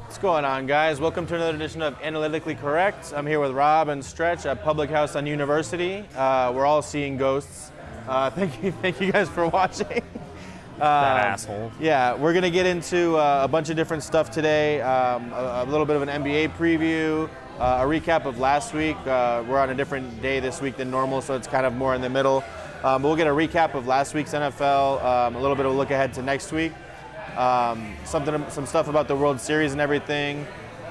What's going on, guys? Welcome to another edition of Analytically Correct. I'm here with Rob and Stretch at Public House on University. We're all seeing ghosts. Thank you guys for watching. That asshole. Yeah, we're going to get into a bunch of different stuff today. A little bit of an NBA preview, a recap of last week. We're on a different day this week than normal, so it's kind of more in the middle. But we'll get a recap of last week's NFL, a little bit of a look ahead to next week. Some stuff about the World Series and everything,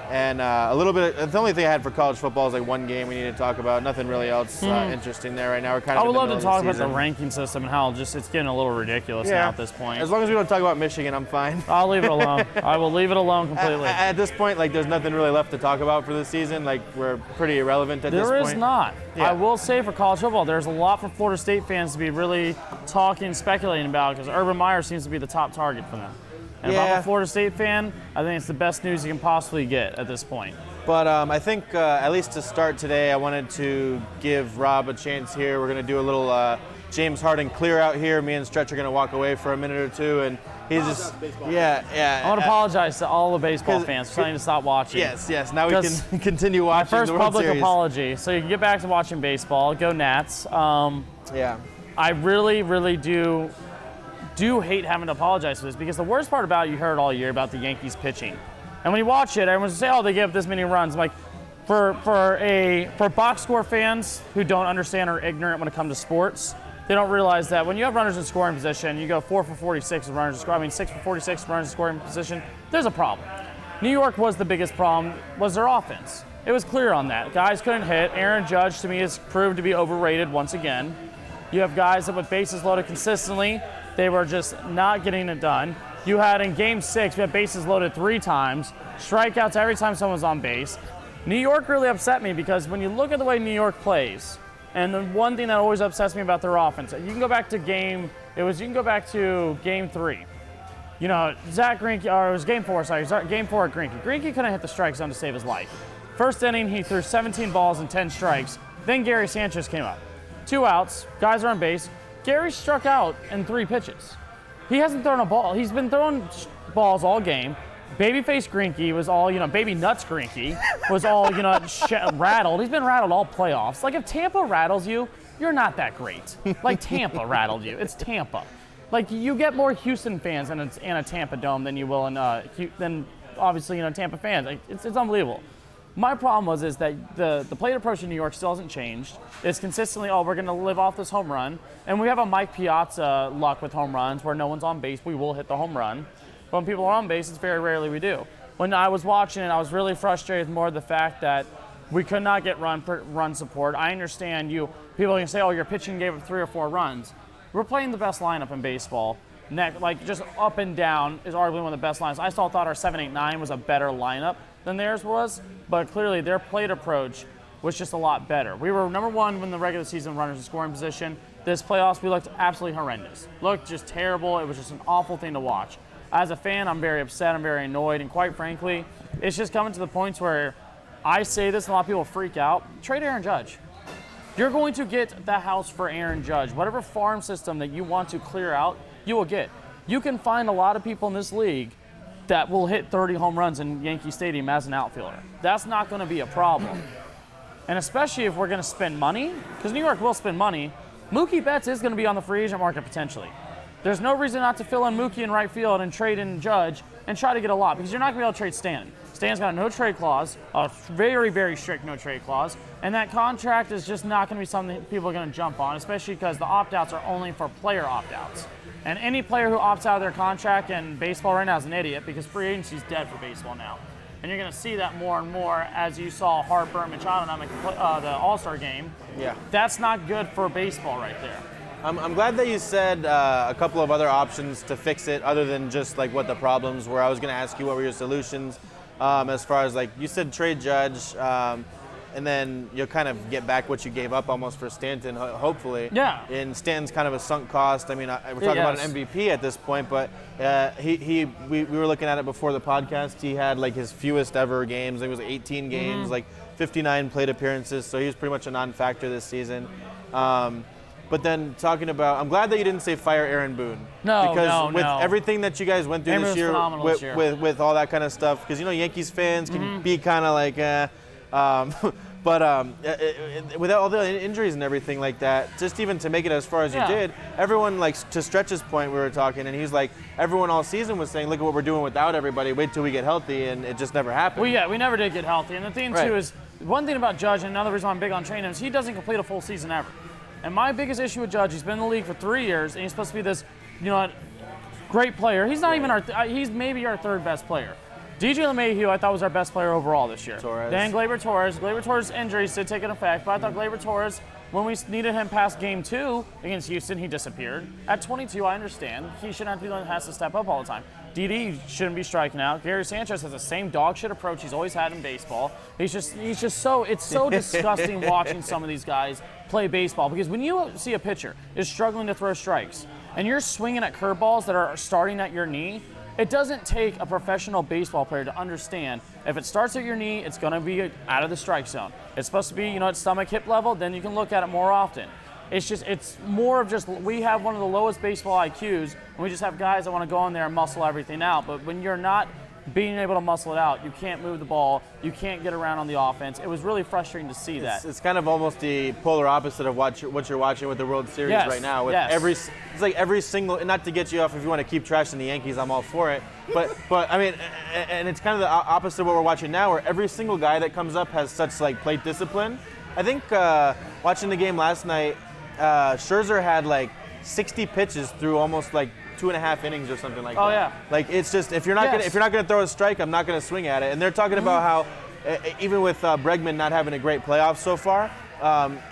and a little bit. The only thing I had for college football is like one game we need to talk about. Nothing really else interesting there right now. We're kind of. I would love to talk about the ranking system and how it's getting a little ridiculous now at this point. As long as we don't talk about Michigan, I'm fine. I'll leave it alone. I will leave it alone completely. At this point, like, there's nothing really left to talk about for this season. Like, we're pretty irrelevant at this point. There is not. Yeah. I will say for college football, there's a lot for Florida State fans to be really talking, speculating about, because Urban Meyer seems to be the top target for them. And if I'm a Florida State fan, I think it's the best news you can possibly get at this point. But I think, at least to start today, I wanted to give Rob a chance here. We're going to do a little James Harden clear out here. Me and Stretch are going to walk away for a minute or two. And he's just, yeah. I want to apologize to all the baseball fans for telling you to stop watching. Yes. Now we can continue watching my first the World public Series. apology. So you can get back to watching baseball. Go Nats. Yeah. I really do hate having to apologize for this, because the worst part about it, you heard all year about the Yankees pitching. And when you watch it, everyone's say, oh, they gave up this many runs. I'm like, for box score fans who don't understand or are ignorant when it comes to sports, they don't realize that when you have runners in scoring position, you go 4 for 46 with runners in scoring, 6 for 46 with runners in scoring position, there's a problem. New York was the biggest problem, was their offense. It was clear on that. Guys couldn't hit. Aaron Judge, to me, has proved to be overrated once again. You have guys that with bases loaded consistently, they were just not getting it done. You had in Game 6, we had bases loaded 3 times, strikeouts every time someone's on base. New York really upset me, because when you look at the way New York plays, and the one thing that always upsets me about their offense, you can go back to Game 3. You know, Zach Greinke, or it was Game 4, Game 4 at Greinke. Greinke couldn't hit the strike zone to save his life. First inning, he threw 17 balls and 10 strikes. Then Gary Sanchez came up. 2 outs, guys are on base. Gary struck out in 3 pitches. He hasn't thrown a ball. He's been throwing balls all game. Babyface Greinke was all, Baby Nuts Greinke was all, rattled. He's been rattled all playoffs. Like, if Tampa rattles you, you're not that great. Like, Tampa rattled you. It's Tampa. Like, you get more Houston fans in a Tampa Dome than you will than obviously, Tampa fans. Like, it's unbelievable. My problem is that the plate approach in New York still hasn't changed. It's consistently, we're going to live off this home run. And we have a Mike Piazza luck with home runs where no one's on base, we will hit the home run. But when people are on base, it's very rarely we do. When I was watching it, I was really frustrated more with the fact that we could not get run support. I understand people can say, your pitching gave up 3 or 4 runs. We're playing the best lineup in baseball. Just up and down is arguably one of the best lines. I still thought our 7-8-9 was a better lineup than theirs was, but clearly their plate approach was just a lot better. We were number 1 when the regular season runners in scoring position. This playoffs, we looked absolutely horrendous. Looked just terrible. It was just an awful thing to watch. As a fan, I'm very upset. I'm very annoyed. And quite frankly, it's just coming to the points where I say this and a lot of people freak out. Trade Aaron Judge. You're going to get the house for Aaron Judge. Whatever farm system that you want to clear out, you will get. You can find a lot of people in this league that will hit 30 home runs in Yankee Stadium as an outfielder. That's not going to be a problem. And especially if we're going to spend money, because New York will spend money, Mookie Betts is going to be on the free agent market potentially. There's no reason not to fill in Mookie in right field and trade in Judge and try to get a lot, because you're not going to be able to trade Stanton. Stanton's got a no-trade clause, a very, very strict no-trade clause, and that contract is just not going to be something that people are going to jump on, especially because the opt-outs are only for player opt-outs. And any player who opts out of their contract in baseball right now is an idiot, because free agency is dead for baseball now. And you're going to see that more and more, as you saw Harper and Machado not make the All-Star game. Yeah. That's not good for baseball right there. I'm glad that you said a couple of other options to fix it, other than just like what the problems were. I was going to ask you what were your solutions, as far as like you said, trade Judge, and then you'll kind of get back what you gave up almost for Stanton, hopefully. Yeah. And Stanton's kind of a sunk cost. I mean, we're talking about an MVP at this point, but we were looking at it before the podcast. He had like his fewest ever games. I think it was 18 games, like 59 plate appearances, so he was pretty much a non-factor this season. But then talking about, I'm glad that you didn't say fire Aaron Boone. No, because with no. everything that you guys went through Aaron this was year, phenomenal this year. with all that kind of stuff, because Yankees fans can be kind of like, but without all the injuries and everything like that, just even to make it as far as you did, everyone, like, to Stretch's point, we were talking, and he's like, everyone all season was saying, look at what we're doing without everybody. Wait till we get healthy, and it just never happened. Well, we never did get healthy. And the thing, too, is one thing about Judge, and another reason I'm big on training him, is he doesn't complete a full season ever. And my biggest issue with Judge, he's been in the league for 3 years, and he's supposed to be this, great player. He's not even he's maybe our third best player. DJ LeMahieu, I thought, was our best player overall this year. Torres. Then Gleyber Torres. Gleyber Torres' injuries did take an effect, but I thought Gleyber Torres, when we needed him past game 2 against Houston, he disappeared. At 22, I understand. He shouldn't have to be the one that has to step up all the time. DD shouldn't be striking out. Gary Sanchez has the same dog shit approach he's always had in baseball. He's just so, it's so disgusting watching some of these guys play baseball, because when you see a pitcher is struggling to throw strikes and you're swinging at curveballs that are starting at your knee, it doesn't take a professional baseball player to understand if it starts at your knee, it's going to be out of the strike zone. It's supposed to be, at stomach, hip level, then you can look at it more often. It's more of just, we have one of the lowest baseball IQs, and we just have guys that want to go in there and muscle everything out. But when you're not being able to muscle it out, you can't move the ball, you can't get around on the offense. It was really frustrating to see that. It's kind of almost the polar opposite of what you're watching with the World Series right now. With it's like every single, not to get you off, if you want to keep trashing the Yankees, I'm all for it. But I mean, and it's kind of the opposite of what we're watching now, where every single guy that comes up has such like plate discipline. I think watching the game last night, Scherzer had like 60 pitches through almost like 2.5 innings or something like that. Oh yeah. Like, it's just, if you're not gonna throw a strike, I'm not gonna swing at it. And they're talking about how even with Bregman not having a great playoff so far,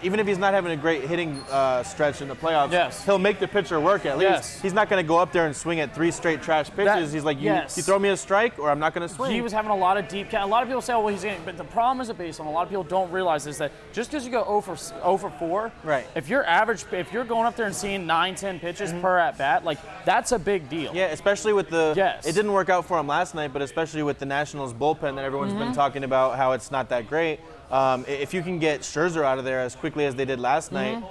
even if he's not having a great hitting stretch in the playoffs, he'll make the pitcher work at least. He's not going to go up there and swing at 3 straight trash pitches. He's like, you throw me a strike or I'm not going to swing. He was having a lot of deep count. A lot of people say, well, he's getting, but the problem is at baseball, a lot of people don't realize is that just because you go 0 for 4, if you're going up there and seeing 9-10 pitches per at bat, like, that's a big deal. Yeah, especially with it didn't work out for him last night, but especially with the Nationals bullpen that everyone's been talking about how it's not that great. If you can get Scherzer out of there as quickly as they did last night,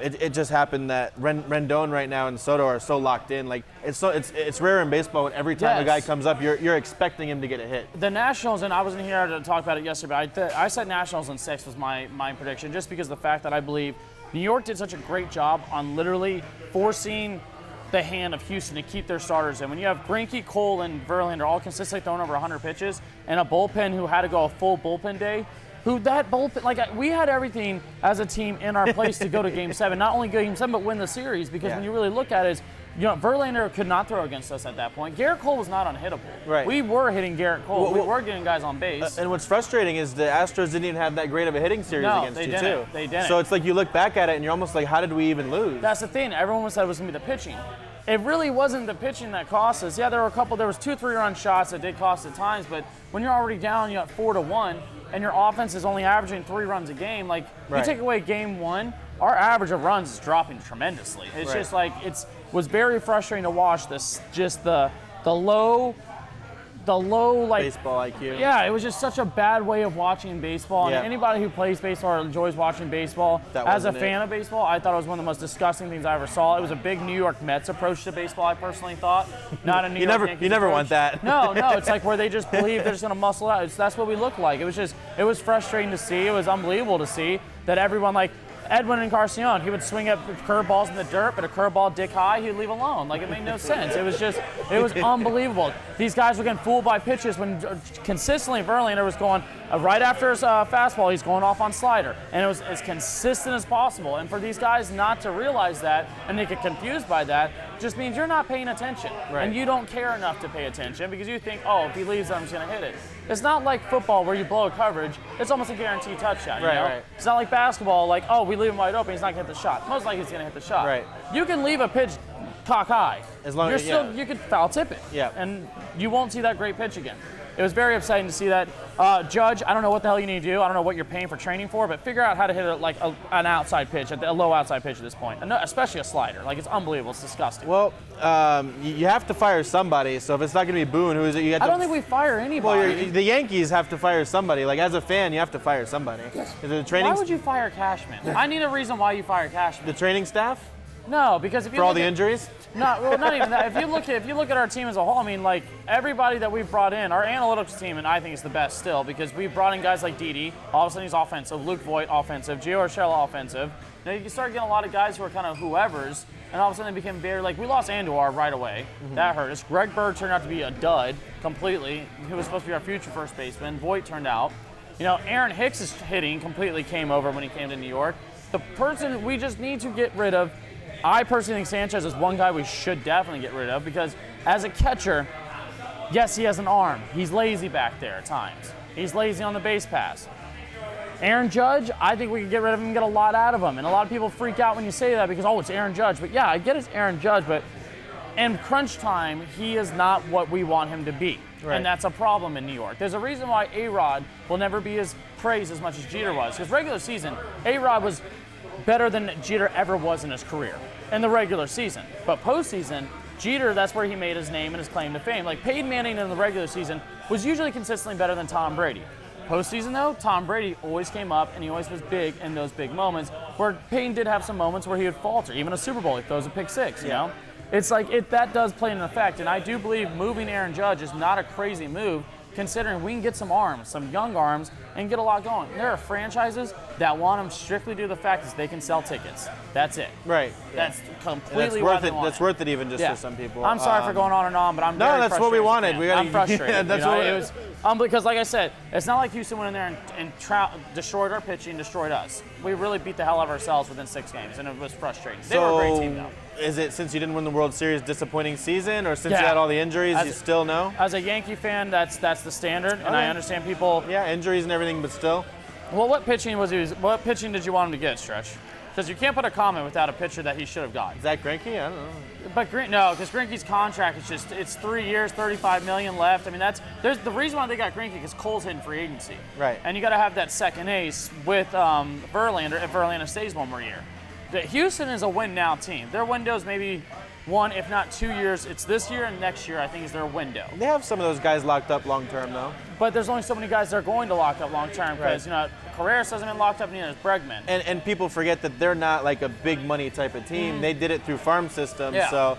it just happened that Rendon right now and Soto are so locked in. Like, it's rare in baseball when every time a guy comes up, you're expecting him to get a hit. The Nationals, and I wasn't here to talk about it yesterday, but I said Nationals in 6 was my prediction, just because of the fact that I believe New York did such a great job on literally forcing the hand of Houston to keep their starters in. When you have Greinke, Cole, and Verlander all consistently throwing over 100 pitches, and a bullpen who had to go a full bullpen day, we had everything as a team in our place to go to Game 7. Not only go Game 7, but win the series, because when you really look at it, Verlander could not throw against us at that point. Garrett Cole was not unhittable. Right. We were hitting Garrett Cole. We were getting guys on base. And what's frustrating is the Astros didn't even have that great of a hitting series against you, too. They didn't. So it's like you look back at it and you're almost like, how did we even lose? That's the thing. Everyone said it was going to be the pitching. It really wasn't the pitching that cost us. Yeah, there were 2 3-run shots that did cost at times, but when you're already down, you got 4-1, and your offense is only averaging 3 runs a game, like, you take away Game 1, our average of runs is dropping tremendously. It's just like, was very frustrating to watch this, just the low like baseball IQ. Yeah, it was just such a bad way of watching baseball. And anybody who plays baseball or enjoys watching baseball, as a fan of baseball, I thought it was one of the most disgusting things I ever saw. It was a big New York Mets approach to baseball, I personally thought. Not a New York Yankees You never approach. Want that. No, it's like where they just believe they're just going to muscle out. That's what we look like. It was frustrating to see. It was unbelievable to see that everyone, like Edwin Encarnacion, he would swing up curveballs in the dirt, but a curveball dick high, he'd leave alone. Like, it made no sense. It was unbelievable. These guys were getting fooled by pitches when consistently Verlander was going right after his fastball, he's going off on slider. And it was as consistent as possible. And for these guys not to realize that and they get confused by that just means you're not paying attention. And you don't care enough to pay attention because you think, oh, if he leaves, I'm just going to hit it. It's not like football where you blow a coverage. It's almost a guaranteed touchdown. You know? It's not like basketball, like, oh, we leave him wide open, he's not going to hit the shot. Most likely he's going to hit the shot. You can leave a pitch cock high. As long you're as still, you could foul tip it. Yeah. And you won't see that great pitch again. It was very upsetting to see that. Judge, I don't know what the hell you need to do. I don't know what you're paying for training for, but figure out how to hit it like an outside pitch, a low outside pitch at this point, and especially a slider. Like, it's unbelievable. It's disgusting. Well, you have to fire somebody. So if it's not going to be Boone, who is it? I don't think we fire anybody. Well, the Yankees have to fire somebody. Like, as a fan, you have to fire somebody. Is it the training? Why would you fire Cashman? I need a reason why you fire Cashman. The training staff? No, because if you for all the injuries? No, well, not even that. If you look at our team as a whole, I mean, like, everybody that we've brought in, our analytics team, and I think is the best still, because we've brought in guys like Didi. All of a sudden he's offensive. Luke Voigt, offensive. Gio Urshela, offensive. Now you start getting a lot of guys who are kind of whoever's, and all of a sudden they became very, like, we lost Andujar right away. Mm-hmm. That hurt us. Greg Bird turned out to be a dud completely. He was supposed to be our future first baseman. Voigt turned out. You know, Aaron Hicks' hitting completely came over when he came to New York. The person we just need to get rid of, I personally think Sanchez is one guy we should definitely get rid of, because as a catcher, yes, he has an arm. He's lazy back there at times. He's lazy on the base pass. Aaron Judge, I think we can get rid of him and get a lot out of him. And a lot of people freak out when you say that because, oh, it's Aaron Judge. But yeah, I get it's Aaron Judge, but in crunch time, he is not what we want him to be. Right. And that's a problem in New York. There's a reason why A-Rod will never be as praised as much as Jeter was. Because regular season, A-Rod was better than Jeter ever was in his career in the regular season. But postseason, Jeter, that's where he made his name and his claim to fame. Like, Peyton Manning in the regular season was usually consistently better than Tom Brady. Postseason, though, Tom Brady always came up and he always was big in those big moments, where Peyton did have some moments where he would falter. Even a Super Bowl, he throws a pick six, you know? It's like, that does play an effect, and I do believe moving Aaron Judge is not a crazy move, considering we can get some arms, some young arms, and get a lot going. There are franchises that want them strictly due to the fact that they can sell tickets. That's it. Right. That's completely why they want That's worth it even just for some people. I'm sorry for going on and on, but I'm very that's what we wanted. I'm frustrated. That's what it was. Because like I said, it's not like Houston went in there and destroyed our pitching, destroyed us. We really beat the hell out of ourselves within 6 games, and it was frustrating. They were a great team, though. Is it, since you didn't win the World Series, disappointing season, or since you had all the injuries, you still know? As a Yankee fan, that's the standard, and I understand people. Yeah, injuries and everything, but still. Well, what pitching did you want him to get, Stretch? Because you can't put a comment without a pitcher that he should have gotten. Zach Greinke? I don't know. But no, because Greinke's contract is it's 3 years, $35 million left. I mean, there's the reason why they got Greinke because Cole's hitting free agency. Right. And you got to have that second ace with Verlander if Verlander stays one more year. Houston is a win-now team. Their window's maybe 1, if not 2 years. It's this year and next year, I think, is their window. They have some of those guys locked up long-term, though. But there's only so many guys they're going to lock up long-term because, you know, Carreras hasn't been locked up, neither has Bregman. And people forget that they're not like a big money type of team. They did it through farm systems, so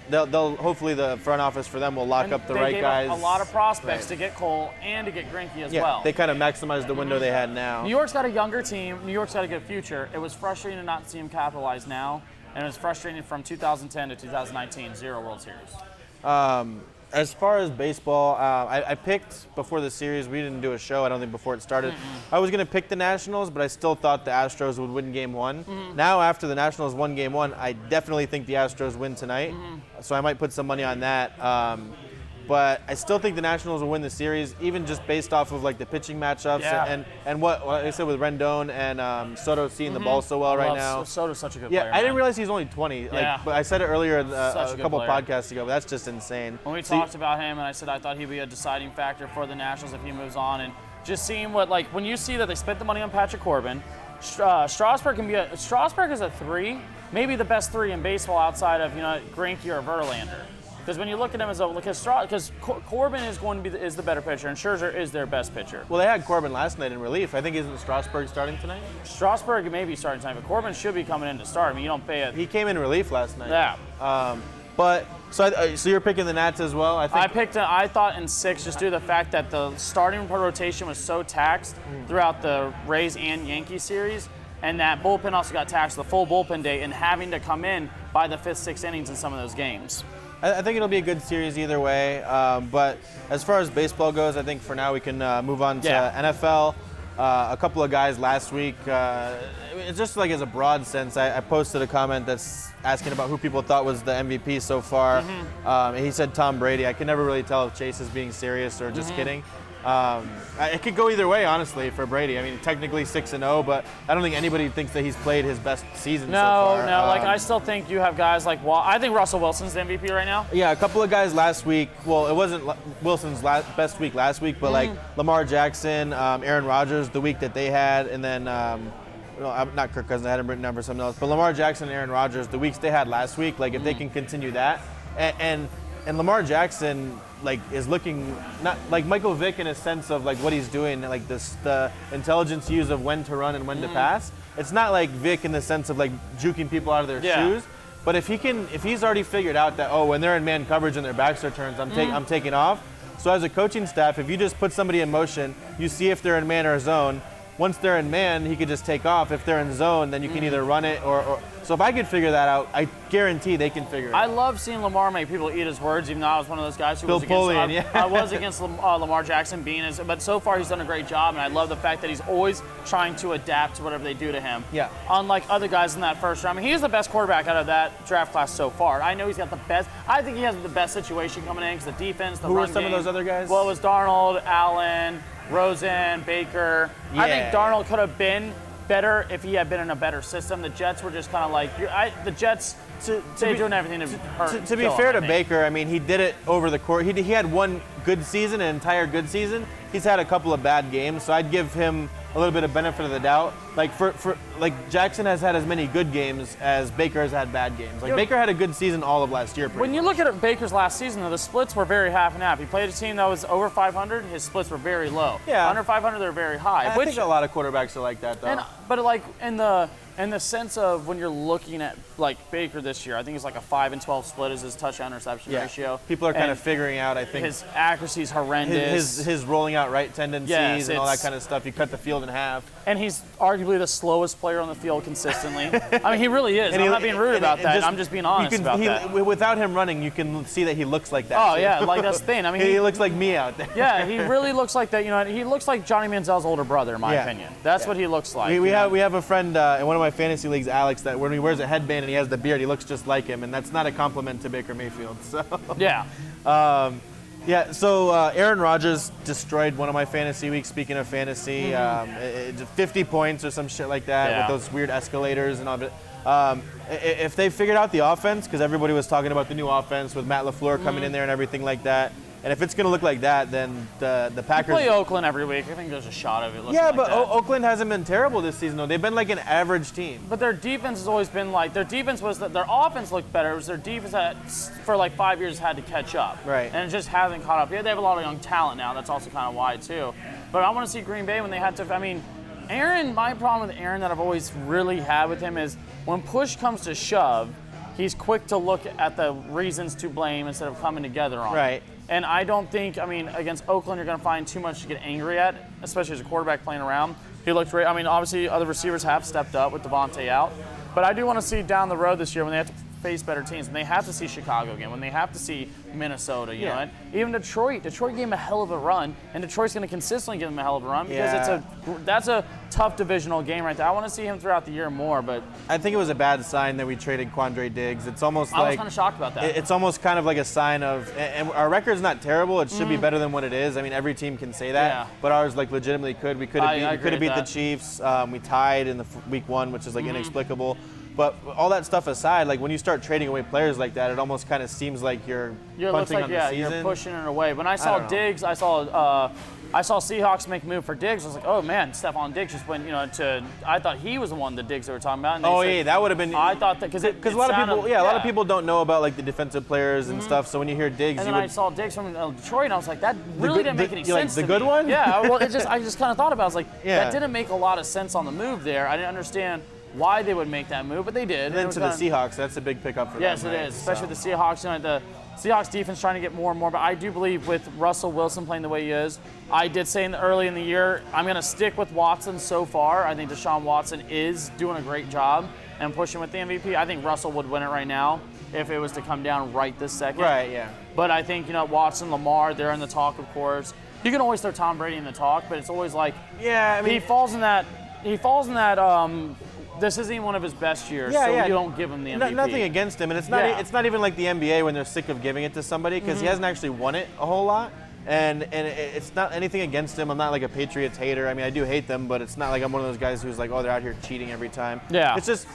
they'll hopefully the front office for them will lock up the right guys. A lot of prospects to get Cole and to get Greinke as well. They kind of maximized the window they had now. New York's got a younger team. New York's got a good future. It was frustrating to not see him capitalize now, and it was frustrating from 2010 to 2019, 0 World Series. As far as baseball, I picked before the series. We didn't do a show, I don't think, before it started. I was going to pick the Nationals, but I still thought the Astros would win Game 1. Now, after the Nationals won Game 1, I definitely think the Astros win tonight. So I might put some money on that. But I still think the Nationals will win the series, even just based off of like the pitching matchups and what I said with Rendon and Soto seeing the ball so well right now. Soto's such a good player. I didn't realize he's only 20. But I said it earlier a couple of podcasts ago. But that's just insane. When we talked about him, and I said I thought he'd be a deciding factor for the Nationals if he moves on, and just seeing what when you see that they spent the money on Patrick Corbin, Strasburg is a 3, maybe the best 3 in baseball outside of Greinke or Verlander. Because when you look at him because Corbin is the better pitcher, and Scherzer is their best pitcher. Well, they had Corbin last night in relief. I think isn't Strasburg starting tonight? Strasburg may be starting tonight, but Corbin should be coming in to start. I mean, you don't pay it. He came in relief last night. Yeah. So you're picking the Nats as well? I thought in 6 just due to the fact that the starting rotation was so taxed throughout the Rays and Yankees series, and that bullpen also got taxed the full bullpen day and having to come in by the 5th, 6th innings in some of those games. I think it'll be a good series either way. But as far as baseball goes, I think for now we can move on to NFL. A couple of guys last week, it's just like as a broad sense, I posted a comment that's asking about who people thought was the MVP so far. He said Tom Brady. I can never really tell if Chase is being serious or just kidding. It could go either way, honestly, for Brady. I mean, technically 6-0, but I don't think anybody thinks that he's played his best season so far. No. Like, I still think you have guys like, I think Russell Wilson's the MVP right now. Yeah, a couple of guys last week. Well, it wasn't Wilson's best week last week, but like Lamar Jackson, Aaron Rodgers, the week that they had, and then not Kirk Cousins, I had him written down for something else, but Lamar Jackson and Aaron Rodgers, the weeks they had last week, like if they can continue that, and Lamar Jackson like is looking not like Michael Vick in a sense of like what he's doing, like the intelligence use of when to run and when to pass. It's not like Vick in the sense of like juking people out of their shoes. But if he's already figured out that when they're in man coverage and their backs are turned, I'm taking off. So as a coaching staff, if you just put somebody in motion, you see if they're in man or zone. Once they're in man, he could just take off. If they're in zone, then you can either run it or. So if I could figure that out, I guarantee they can figure it out. I love seeing Lamar make people eat his words, even though I was one of those guys who Bill was against Polian, I was against Lamar Jackson being his, but so far he's done a great job, and I love the fact that he's always trying to adapt to whatever they do to him. Yeah. Unlike other guys in that first round. I mean, he's the best quarterback out of that draft class so far. I know he's got the best. I think he has the best situation coming in because the defense, the Who run were some game. of those other guys? Well, it was Darnold, Allen, Rosen, Baker. I think Darnold could have been better if he had been in a better system. The Jets were just kind of like the Jets. They're doing everything to hurt. To be fair to Baker, I mean, he did it over the course. He had one good season, an entire good season. He's had a couple of bad games, so I'd give him a little bit of benefit of the doubt. Like like Jackson has had as many good games as Baker has had bad games. Like Baker had a good season all of last year. When you look at Baker's last season, though, the splits were very half and half. He played a team that was over 500. His splits were very low. Yeah. Under 500, they're very high. I think a lot of quarterbacks are like that, though. But like in the sense of when you're looking at like Baker this year, I think it's like a 5-12 split is his touchdown interception ratio. People are kind of figuring out, I think. His accuracy is horrendous. His rolling out right tendencies and all that kind of stuff. You cut the field in half. And he's arguably the slowest player on the field consistently. I mean, he really is. I'm not being rude about that. I'm just being honest about that. Without him running, you can see that he looks like that. Oh, yeah, like that's the thing. I mean, he looks like me out there. Yeah, he really looks like that. You know, he looks like Johnny Manziel's older brother, in my opinion. That's what he looks like. We have a friend in one of my fantasy leagues, Alex, that when he wears a headband and he has the beard, he looks just like him, and that's not a compliment to Baker Mayfield. So yeah. So Aaron Rodgers destroyed one of my fantasy weeks. Speaking of fantasy, 50 points or some shit like that with those weird escalators and all of it. If they figured out the offense, because everybody was talking about the new offense with Matt LaFleur coming in there and everything like that, and if it's going to look like that, then the Packers play Oakland every week. I think there's a shot of it. Yeah, but Oakland hasn't been terrible this season, though. They've been like an average team. But their defense has always been like their defense was that their offense looked better. It was their defense that for like 5 years had to catch up. Right. And it just hasn't caught up. Yeah, they have a lot of young talent now. That's also kind of why too. But I want to see Green Bay when they had to. I mean, Aaron. My problem with Aaron that I've always really had with him is when push comes to shove, he's quick to look at the reasons to blame instead of coming together on. Right. And I don't think, I mean, against Oakland, you're going to find too much to get angry at, especially as a quarterback playing around. He looked great. I mean, obviously, other receivers have stepped up with Devontae out. But I do want to see down the road this year when they have to face better teams, when they have to see Chicago again, when they have to see Minnesota, you know, and even Detroit. Detroit gave him a hell of a run, and Detroit's going to consistently give him a hell of a run because that's a tough divisional game right there. I want to see him throughout the year more, but I think it was a bad sign that we traded Quandre Diggs. It's almost I was kind of shocked about that. It's almost kind of like a sign of, and our record's not terrible. It should be better than what it is. I mean, every team can say that, but ours like legitimately could. We could have beat the Chiefs. We tied in the week 1, which is like inexplicable. But all that stuff aside, like when you start trading away players like that, it almost kind of seems like you're punting on the season. You're pushing it away. When I saw Diggs, I saw Seahawks make a move for Diggs. I was like, oh man, Stephon Diggs just went, I thought he was the one, the Diggs they were talking about. And that would have been. I thought that because a lot of people, a lot of people don't know about like the defensive players and stuff. So when you hear Diggs, and then I saw Diggs from Detroit, and I was like, that really didn't make any sense. Like the good one? Yeah. Well, I just kind of thought about it. I was like, that didn't make a lot of sense on the move there. I didn't understand why they would make that move, but they did. And then to the Seahawks, that's a big pickup for them. Yes, it is, especially with the Seahawks. The Seahawks defense trying to get more and more, but I do believe with Russell Wilson playing the way he is, I did say early in the year, I'm going to stick with Watson so far. I think Deshaun Watson is doing a great job and pushing with the MVP. I think Russell would win it right now if it was to come down right this second. Right, yeah. But I think, Watson, Lamar, they're in the talk, of course. You can always throw Tom Brady in the talk, but it's always like, he falls in that, this isn't even one of his best years, you don't give him the MVP. Nothing against him, and it's not even like the NBA when they're sick of giving it to somebody because he hasn't actually won it a whole lot. And it's not anything against him. I'm not like a Patriots hater. I mean, I do hate them, but it's not like I'm one of those guys who's like, oh, they're out here cheating every time. Yeah. It's just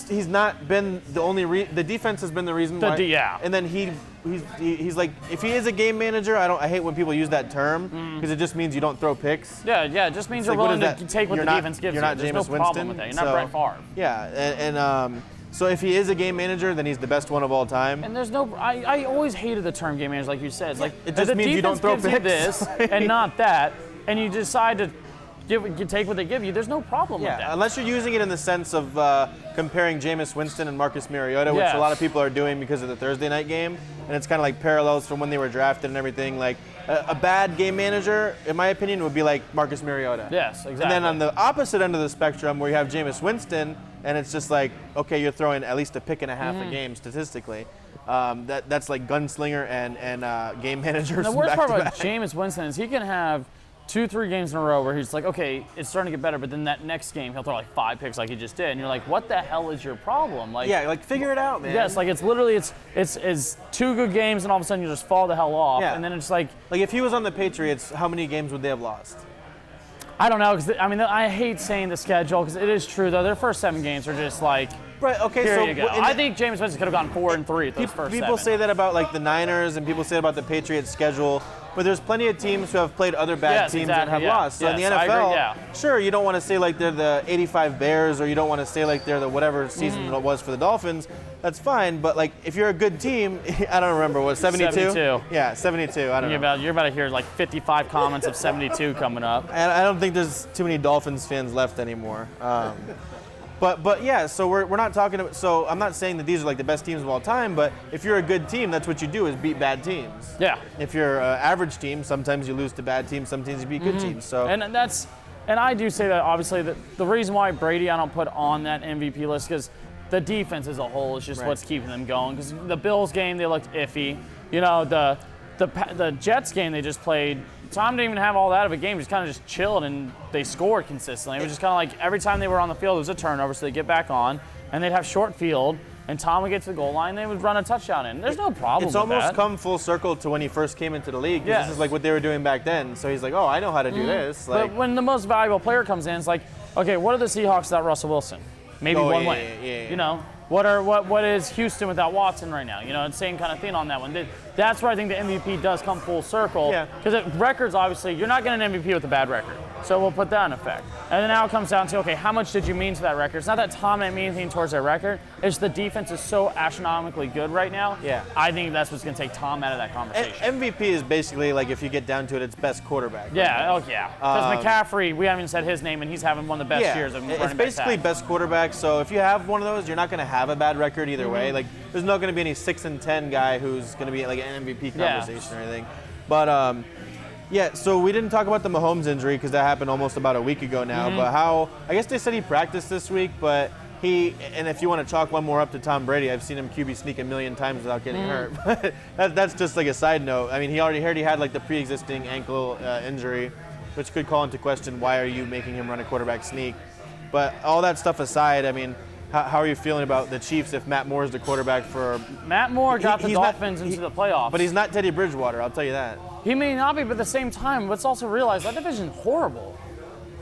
he's not been the only the defense has been the reason why. Yeah. And then he's like, if he is a game manager, I hate when people use that term because it just means you don't throw picks. Yeah, it just means you're willing to take what the defense gives you. There's no problem with that. You're not Brett Favre. Yeah, and so if he is a game manager, then he's the best one of all time. And there's no, I always hated the term game manager, like you said. It's like it just means you don't throw picks. You this and not that, and you decide to take what they give you. There's no problem with that. Unless you're using it in the sense of comparing Jameis Winston and Marcus Mariota, which a lot of people are doing because of the Thursday night game, and it's kind of like parallels from when they were drafted and everything. Like a bad game manager, in my opinion, would be like Marcus Mariota. Yes, exactly. And then on the opposite end of the spectrum, where you have Jameis Winston, and it's just like, okay, you're throwing at least a pick and a half a game statistically. That's like gunslinger and game managers. And the worst part about Jameis Winston is he can have 2-3 games in a row where he's like, okay, it's starting to get better, but then that next game he'll throw like 5 picks like he just did, and you're like, what the hell is your problem? Like, figure it out, man. Yes, like it's literally it's 2 good games, and all of a sudden you just fall the hell off, and then it's like if he was on the Patriots, how many games would they have lost? I don't know, because I hate saying the schedule because it is true though. Their first 7 games are just like. Right. Okay. Here so you go. I think Jameis Winston could have gone 4-3 at those first 7. People say that about like the Niners, and people say about the Patriots schedule. But there's plenty of teams who have played other bad teams and have lost. So in the NFL, sure, you don't want to say like they're the 85 Bears, or you don't want to say like they're the whatever season it was for the Dolphins. That's fine. But like if you're a good team, I don't remember, what, 72? 72. Yeah, 72. I don't know. You're about to hear like 55 comments of 72 coming up. And I don't think there's too many Dolphins fans left anymore. But yeah, so we're not talking about, so I'm not saying that these are like the best teams of all time, but if you're a good team, that's what you do, is beat bad teams. Yeah. If you're an average team, sometimes you lose to bad teams, sometimes you beat good teams. So and I do say that obviously the reason why Brady I don't put on that MVP list because the defense as a whole is just what's keeping them going. Because the Bills game they looked iffy, you know the Jets game they just played. Tom didn't even have all that of a game. Just kind of just chilled, and they scored consistently. It was just kind of like every time they were on the field, it was a turnover, so they get back on, and they'd have short field, and Tom would get to the goal line, and they would run a touchdown in. There's no problem with that. It's almost come full circle to when he first came into the league. This is like what they were doing back then. So he's like, oh, I know how to do this. Like, but when the most valuable player comes in, it's like, okay, what are the Seahawks without Russell Wilson? Maybe one win. Yeah. You know, what is Houston without Watson right now? You know, same kind of thing on that one. That's where I think the MVP does come full circle. Yeah. Because records, obviously, you're not getting an MVP with a bad record. So we'll put that in effect. And then now it comes down to, okay, how much did you mean to that record? It's not that Tom didn't mean anything towards their record. It's the defense is so astronomically good right now. Yeah. I think that's what's going to take Tom out of that conversation. MVP is basically, like, if you get down to it, it's best quarterback. Yeah, Because McCaffrey, we haven't even said his name, and he's having one of the best years of running back. It's basically best quarterback. So if you have one of those, you're not going to have a bad record either way. Like, there's not going to be any 6-10 guy who's going to be like an MVP conversation or anything. But so we didn't talk about the Mahomes injury because that happened almost about a week ago now. But I guess they said he practiced this week, but and if you want to chalk one more up to Tom Brady, I've seen him QB sneak a million times without getting hurt. That's just like a side note. I mean, he already had like the pre-existing ankle injury, which could call into question why are you making him run a quarterback sneak. But all that stuff aside, I mean, how are you feeling about the Chiefs if Matt Moore is the quarterback for... Matt Moore got the Dolphins into the playoffs. But he's not Teddy Bridgewater, I'll tell you that. He may not be, but at the same time, let's also realize that division is horrible.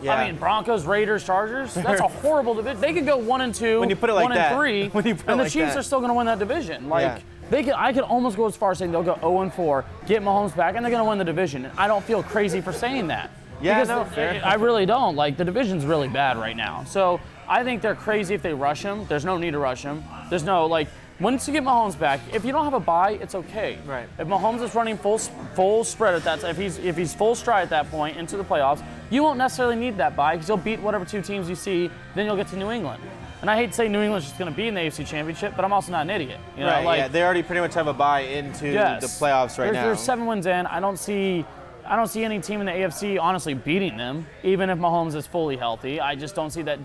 Yeah. I mean, Broncos, Raiders, Chargers, that's a horrible division. They could go 1-2, when you put it like 1-3, and the Chiefs are still going to win that division. Like, I could almost go as far as saying they'll go 0-4, get Mahomes back, and they're going to win the division. And I don't feel crazy for saying that. Yeah, no, fair. I really don't. Like, the division's really bad right now. So I think they're crazy if they rush him. There's no need to rush him. There's no, like, once you get Mahomes back, if you don't have a bye, it's okay. Right. If Mahomes is running full spread at that time, if he's full stride at that point into the playoffs, you won't necessarily need that bye because you'll beat whatever 2 teams you see, then you'll get to New England. And I hate to say New England's just going to be in the AFC Championship, but I'm also not an idiot. You know, right, they already pretty much have a bye into the playoffs now. There's 7 wins in. I don't see any team in the AFC honestly beating them, even if Mahomes is fully healthy. I just don't see that.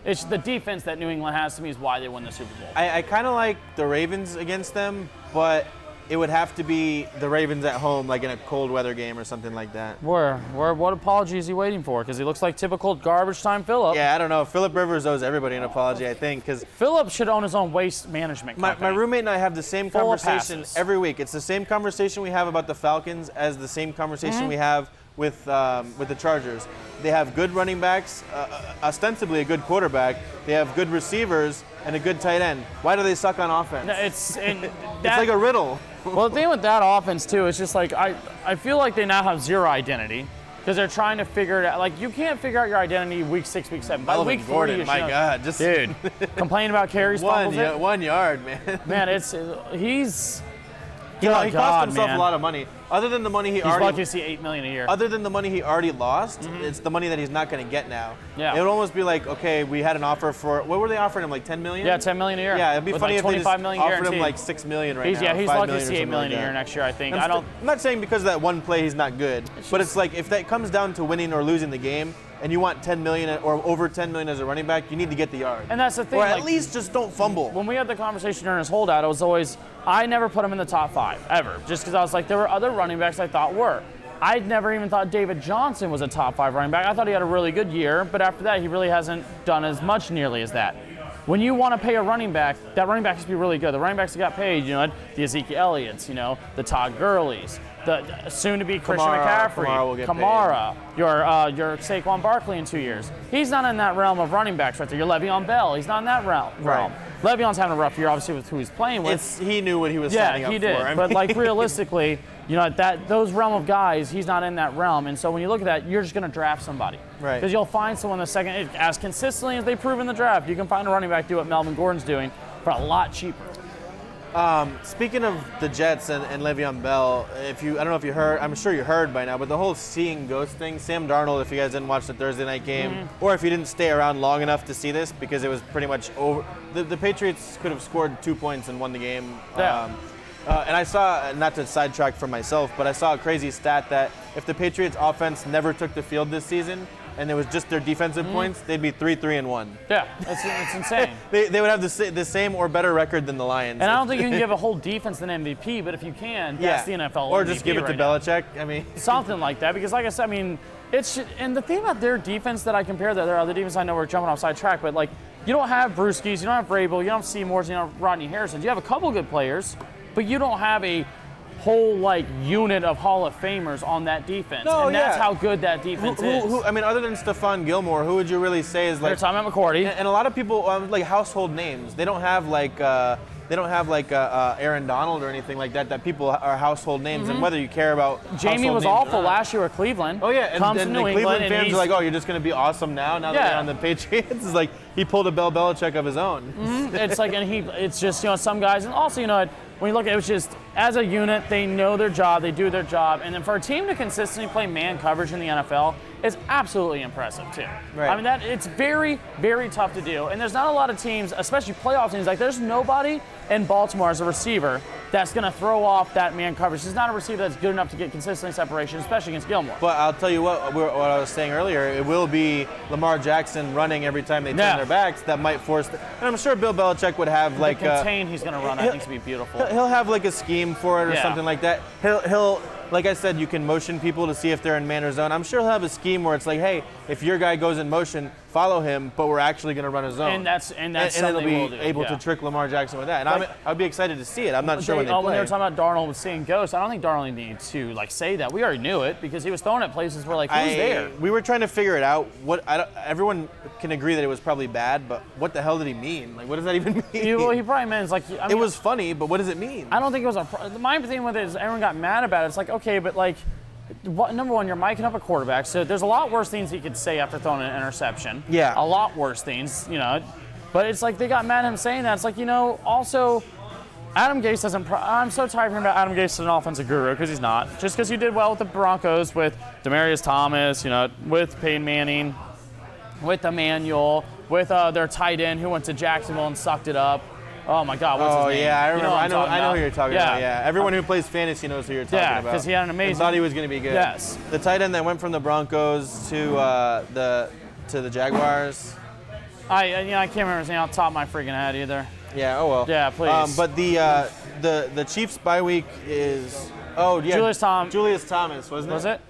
It's the defense that New England has to me is why they win the Super Bowl. I kind of like the Ravens against them, but it would have to be the Ravens at home, like in a cold weather game or something like that. What apology is he waiting for? Because he looks like typical garbage time Phillip. Yeah, I don't know. Phillip Rivers owes everybody an apology, I think, because Phillip should own his own waste management company. my roommate and I have the same Full of conversation passes. every week. It's the same conversation we have about the Falcons as the same conversation we have with the Chargers. They have good running backs, ostensibly a good quarterback. They have good receivers and a good tight end. Why do they suck on offense? It's like a riddle. Well, the thing with that offense too is just like I feel like they now have zero identity because they're trying to figure it out. Like you can't figure out your identity week 6, week 7. By Melvin week 40, Gordon, my God, just dude, complaining about carries, fumbles it. 1 yard, man. Man, he's. He cost himself a lot of money. Other than the money He's lucky to see $8 million a year. Other than the money he already lost, it's the money that he's not going to get now. Yeah. It would almost be like, okay, we had an offer for, what were they offering him, like $10 million? Yeah, $10 million a year. Yeah, it'd be with funny like if they just $25 million offered guaranteed. him like $6 million right now. Yeah, he's 5 lucky to million or see $8 something million like a year that. next year, I think. I'm not saying because of that one play he's not good, but it's like if that comes down to winning or losing the game, and you want $10 million or over $10 million as a running back, you need to get the yard. And that's the thing. Or at least just don't fumble. When we had the conversation during his holdout, it was always, I never put him in the top 5, ever. Just because I was like, there were other running backs I thought were. I'd never even thought David Johnson was a top 5 running back. I thought he had a really good year, but after that, he really hasn't done as much nearly as that. When you want to pay a running back, that running back has to be really good. The running backs that got paid, the Ezekiel Elliott's, the Todd Gurley's, the soon-to-be Christian McCaffrey, Kamara will get Kamara, your Saquon Barkley in 2 years. He's not in that realm of running backs right there. Your Le'Veon Bell, he's not in that realm. Right. Le'Veon's having a rough year, obviously, with who he's playing with. He knew what he was signing up for. Yeah, he did. But like realistically, those realm of guys, he's not in that realm. And so when you look at that, you're just going to draft somebody. Right. Because you'll find someone the second, as consistently as they prove in the draft, you can find a running back do what Melvin Gordon's doing for a lot cheaper. Speaking of the Jets and Le'Veon Bell, I don't know if you heard, I'm sure you heard by now, but the whole seeing ghost thing, Sam Darnold, if you guys didn't watch the Thursday night game, or if you didn't stay around long enough to see this, because it was pretty much over, the Patriots could have scored 2 points and won the game. Yeah. And I saw, not to sidetrack from myself, but I saw a crazy stat that if the Patriots offense never took the field this season, and it was just their defensive points, they'd be 3-3-1. Yeah, it's insane. They would have the same or better record than the Lions. And I don't think you can give a whole defense an MVP, but if you can, that's the NFL Or MVP just give it to right now. Belichick. I mean, Something like that, because like I said, and the thing about their defense that I compare to their other defense, I know we're jumping off sidetrack, but like you don't have Brewskis, you don't have Vrabel, you don't have Seymours, you don't have Rodney Harrison. You have a couple good players, but you don't have a whole unit of Hall of Famers on that defense. And that's how good that defense is. Other than Stephon Gilmore, who would you really say is like? They're talking about McCourty. And a lot of people like household names. They don't have Aaron Donald or anything like that. That people are household names, and whether you care about Jamie was awful last year with Cleveland. Oh yeah, Comes and to the New Cleveland England, fans are like, oh, you're just going to be awesome now that they're on the Patriots. It's like he pulled a Bill Belichick of his own. It's like, it's just some guys, and also when you look at it, it's just as a unit, they know their job, they do their job, and then for a team to consistently play man coverage in the NFL is absolutely impressive too. Right. It's very, very tough to do, and there's not a lot of teams, especially playoff teams. Like there's nobody in Baltimore as a receiver that's going to throw off that man coverage. He's not a receiver that's good enough to get consistent separation, especially against Gilmore. But I'll tell you what I was saying earlier, it will be Lamar Jackson running every time they turn their backs that might force. And I'm sure Bill Belichick would have like contain. He's going to run. I think to be beautiful. He'll have like a scheme for it or something like that. He'll like I said, you can motion people to see if they're in man or zone. I'm sure he'll have a scheme where it's like, hey, if your guy goes in motion, follow him, but we're actually going to run a zone. And that's and something it'll be able to trick Lamar Jackson with that. And I'd be excited to see it. I'm not sure when they play. When they were talking about Darnold seeing ghosts, I don't think Darnold needs to say that. We already knew it because he was throwing at places where who's there? We were trying to figure it out. Everyone can agree that it was probably bad, but what the hell did he mean? Like, what does that even mean? He probably meant it was funny, but what does it mean? I don't think it was my thing with it is everyone got mad about it. It's like, okay, but number one, you're miking up a quarterback, so there's a lot worse things he could say after throwing an interception. Yeah. A lot worse things, But it's like they got mad at him saying that. It's like, also, Adam Gase doesn't. I'm so tired of hearing about Adam Gase as an offensive guru because he's not. Just because you did well with the Broncos, with Demaryius Thomas, with Peyton Manning, with Emmanuel, with their tight end who went to Jacksonville and sucked it up. Oh my God, what's his name? Oh yeah, I remember. I know who you're talking about. Yeah, everyone who plays fantasy knows who you're talking about. Yeah, because he had an amazing. And thought he was going to be good. Yes. The tight end that went from the Broncos to the Jaguars. I can't remember his name off the top of my freaking head either. Yeah. Oh well. Yeah, please. But the Chiefs bye week is Julius Thomas, wasn't it? Was it?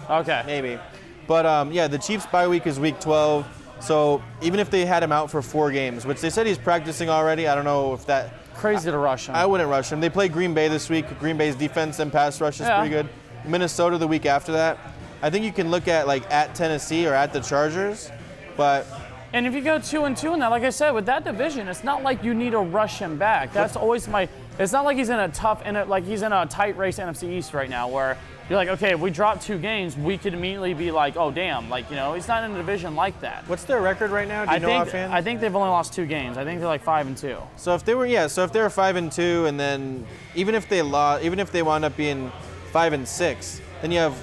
Okay. Maybe. But the Chiefs bye week is week 12. So even if they had him out for 4 games, which they said he's practicing already, I don't know if that. Crazy to rush him. I wouldn't rush him. They play Green Bay this week. Green Bay's defense and pass rush is pretty good. Minnesota the week after that. I think you can look at like at Tennessee or at the Chargers, but. And if you go 2-2 in that, like I said, with that division, it's not like you need to rush him back. That's always it's not like he's in a tight race NFC East right now where you're like, okay, if we drop 2 games, we could immediately be like, oh damn, like, you know, he's not in a division like that. What's their record right now? Do you know offhand? I think they've only lost 2 games. I think they're like 5-2. So if they were 5-2, and then even if they wound up being 5-6, then you have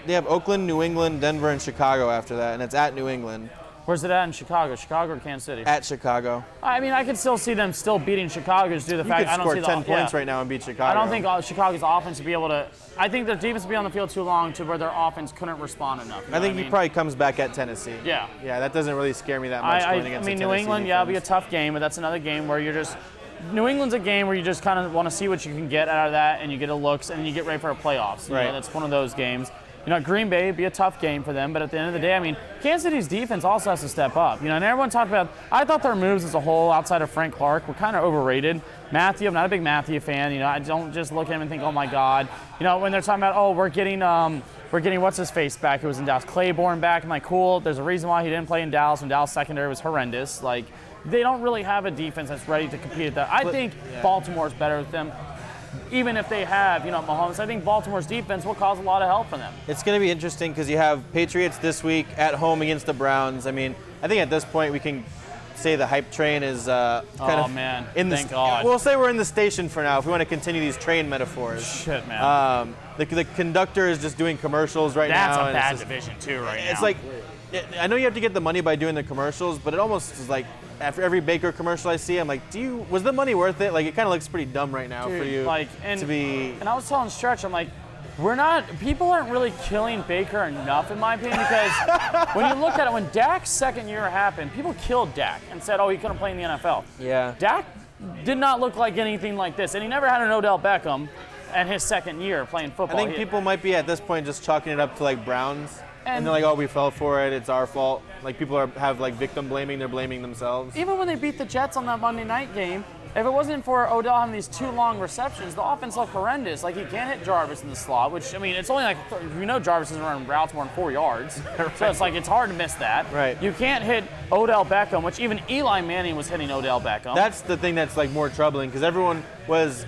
they have Oakland, New England, Denver, and Chicago after that, and it's at New England. Where's it at in Chicago? Chicago or Kansas City? At Chicago. I mean, I could still see them still beating Chicago just due to the fact I don't see score 10 points right now and beat Chicago. I don't think Chicago's offense would be able to. I think their defense would be on the field too long to where their offense couldn't respond enough. I think he probably comes back at Tennessee. Yeah. Yeah, that doesn't really scare me that much going against New Tennessee England, defense. it'll be a tough game, but that's another game where you're just. New England's a game where you just kind of want to see what you can get out of that, and you get a looks, and you get ready for a playoffs. You know, that's one of those games. You know, Green Bay would be a tough game for them, but at the end of the day, I mean, Kansas City's defense also has to step up. You know, and everyone talked about, I thought their moves as a whole, outside of Frank Clark, were kind of overrated. Matthew, I'm not a big Matthew fan. You know, I don't just look at him and think, oh my God. You know, when they're talking about, oh, we're getting what's his face back who was in Dallas, Claiborne back. I'm like, cool. There's a reason why he didn't play in Dallas when Dallas secondary was horrendous. Like, they don't really have a defense that's ready to compete at that. I think Baltimore's better with them. Even if they have, Mahomes, I think Baltimore's defense will cause a lot of help for them. It's going to be interesting because you have Patriots this week at home against the Browns. I mean, I think at this point we can say the hype train is thank God. We'll say we're in the station for now if we want to continue these train metaphors. Shit, man. The conductor is just doing commercials right now. That's a bad division too right now. It's like, I know you have to get the money by doing the commercials, but it almost is like after every Baker commercial I see, I'm like, was the money worth it? Like, it kind of looks pretty dumb right now for you to be. And I was telling Stretch, I'm like, people aren't really killing Baker enough, in my opinion, because when you look at it, when Dak's second year happened, people killed Dak and said, oh, he couldn't play in the NFL. Yeah. Dak did not look like anything like this, and he never had an Odell Beckham in his second year playing football. I think people might be at this point just chalking it up to like Browns. And they're like, oh, we fell for it. It's our fault. Like, people have like victim blaming. They're blaming themselves. Even when they beat the Jets on that Monday night game, if it wasn't for Odell having these 2 long receptions, the offense looked horrendous. Like, he can't hit Jarvis in the slot, which, I mean, it's only like, Jarvis isn't running routes more than 4 yards. Right. So it's like, it's hard to miss that. Right. You can't hit Odell Beckham, which even Eli Manning was hitting Odell Beckham. That's the thing that's like more troubling because everyone was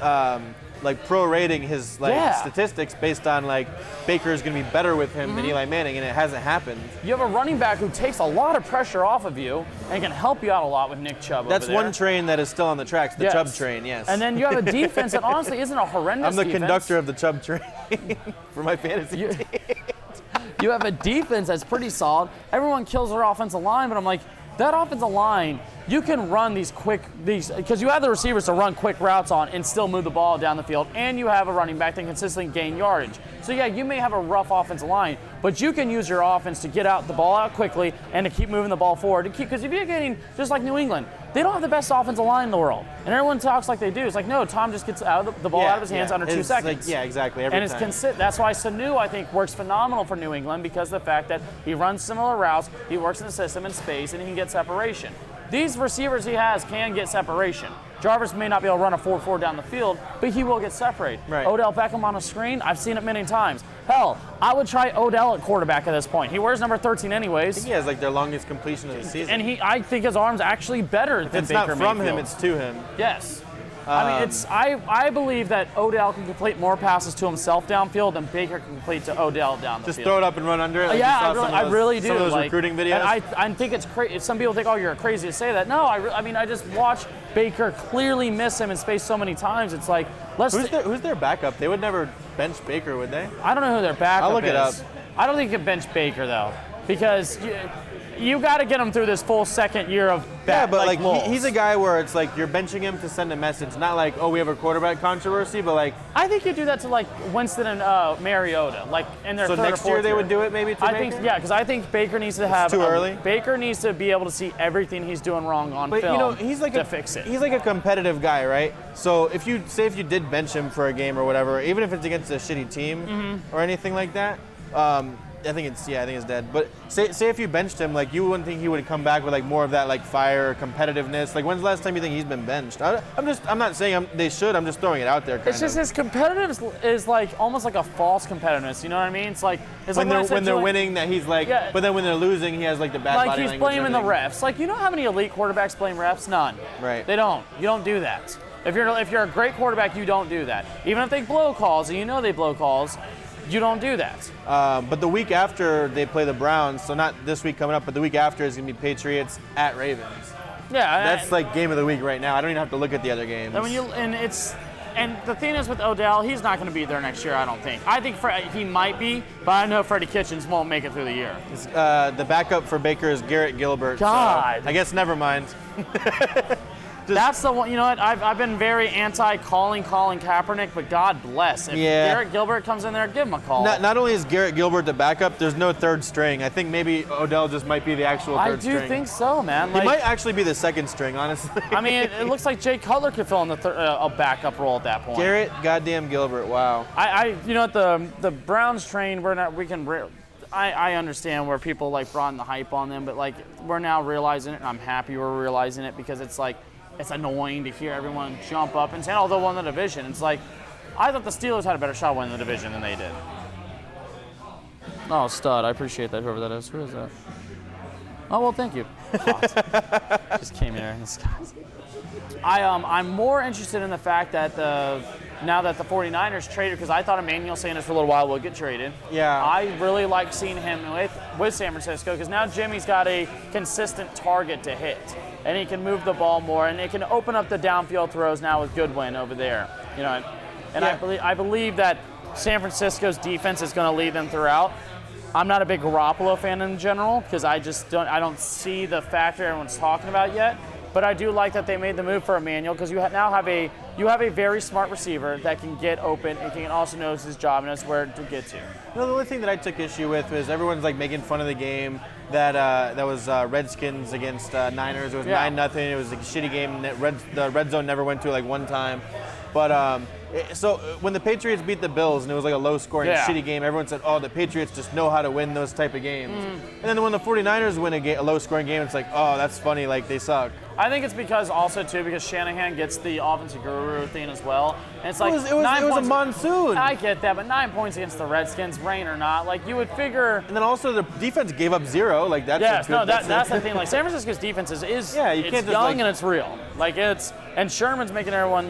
like prorating his statistics based on like Baker's going to be better with him than Eli Manning, and it hasn't happened. You have a running back who takes a lot of pressure off of you and can help you out a lot with Nick Chubb. That's one train that is still on the tracks, the Chubb train, yes. And then you have a defense that honestly isn't a horrendous defense. I'm the conductor of the Chubb train for my fantasy team. You have a defense that's pretty solid. Everyone kills their offensive line, but I'm like, that offensive line, you can run because you have the receivers to run quick routes on and still move the ball down the field, and you have a running back that can consistently gain yardage. So yeah, you may have a rough offensive line, but you can use your offense to get the ball out quickly and to keep moving the ball forward. Because if you're getting, just like New England, they don't have the best offensive line in the world. And everyone talks like they do. It's like, no, Tom just gets the ball out of his hands under 2 seconds. Like, exactly. Every time. That's why Sanu, I think, works phenomenal for New England because of the fact that he runs similar routes, he works in the system in space, and he can get separation. These receivers he has can get separation. Jarvis may not be able to run a 4-4 down the field, but he will get separated. Right. Odell Beckham on a screen, I've seen it many times. Hell, I would try Odell at quarterback at this point. He wears number 13 anyways. I think he has like their longest completion of the season. And I think his arm's actually better than Baker Mayfield. It's not from him, it's to him. Yes. I mean, I believe that Odell can complete more passes to himself downfield than Baker can complete to Odell down the field. Just throw it up and run under it? Like I really do. Some of those recruiting videos? And I think it's crazy. Some people think, oh, you're crazy to say that. No, I just watched Baker clearly miss him in space so many times. It's like, who's their backup? They would never bench Baker, would they? I don't know who their backup is. I'll look it up. I don't think you can bench Baker, though, because you got to get him through this full second year of but like lulls. he's a guy where it's like you're benching him to send a message, not like, oh, we have a quarterback controversy, but like. I think you do that to like Winston and Mariota, like in their So third or next fourth year they would do it maybe to I Baker? think, yeah, because I think Baker needs to have. too early? Baker needs to be able to see everything he's doing wrong on But film you know, he's like to fix it. He's like a competitive guy, right? So if you did bench him for a game or whatever, even if it's against a shitty team or anything like that, I think it's dead. But say if you benched him, like you wouldn't think he would come back with like more of that like fire, competitiveness. Like when's the last time you think he's been benched? I'm not saying they should. I'm just throwing it out there. It's just his competitiveness is like almost like a false competitiveness. You know what I mean? It's like when they're winning that he's like, Yeah. but then when they're losing, he has like the bad like body he's language and blaming the everything. refs. Like you know how many elite quarterbacks blame refs? None. Right. They don't. You don't do that. If you're a great quarterback, you don't do that. Even if they blow calls, and you know they blow calls, you don't do that. But the week after they play the Browns, so not this week coming up, but the week after is going to be Patriots at Ravens. Yeah. That's like game of the week right now. I don't even have to look at the other games. And the thing is with Odell, he's not going to be there next year, I don't think. I think he might be, but I know Freddie Kitchens won't make it through the year. The backup for Baker is Garrett Gilbert. God. So I guess never mind. That's the one. You know what? I've been very anti-calling Kaepernick, but God bless. If Garrett Gilbert comes in there, give him a call. Not only is Garrett Gilbert the backup, there's no third string. I think maybe Odell just might be the actual third string. I do think so, man. He might actually be the second string, honestly. I mean, it looks like Jay Cutler could fill in a backup role at that point. Garrett goddamn Gilbert, wow. You know what? The Browns train, I understand where people like brought in the hype on them, but like we're now realizing it, and I'm happy we're realizing it because it's like it's annoying to hear everyone jump up and say, "Oh, they'll win the division." It's like I thought the Steelers had a better shot winning the division than they did. Oh, stud! I appreciate that. Whoever that is, who is that? Oh well, thank you. Just came here in the skies. I'm more interested in the fact that now that the 49ers traded, because I thought Emmanuel Sanders for a little while would get traded. Yeah. I really like seeing him with San Francisco because now Jimmy's got a consistent target to hit, and he can move the ball more, and it can open up the downfield throws now with Goodwin over there. You know, and I believe that San Francisco's defense is going to lead them throughout. I'm not a big Garoppolo fan in general because I don't see the factor everyone's talking about yet. But I do like that they made the move for Emmanuel because you now have a very smart receiver that can get open and can also knows his job and knows where to get to. You know, the only thing that I took issue with was everyone's like making fun of the game that was Redskins against Niners. It was 9-0. It was a shitty game. The red zone never went to like one time. But so when the Patriots beat the Bills and it was like a low-scoring, shitty game, everyone said, oh, the Patriots just know how to win those type of games. And then when the 49ers win a low-scoring game, it's like, oh, that's funny, like they suck. I think it's because Shanahan gets the offensive guru thing as well. And it's like it was a monsoon. I get that, but 9 points against the Redskins, rain or not, like you would figure. And then also the defense gave up 0. Like that's that's the thing. Like San Francisco's defense is you can't it's just, young and it's real. And Sherman's making everyone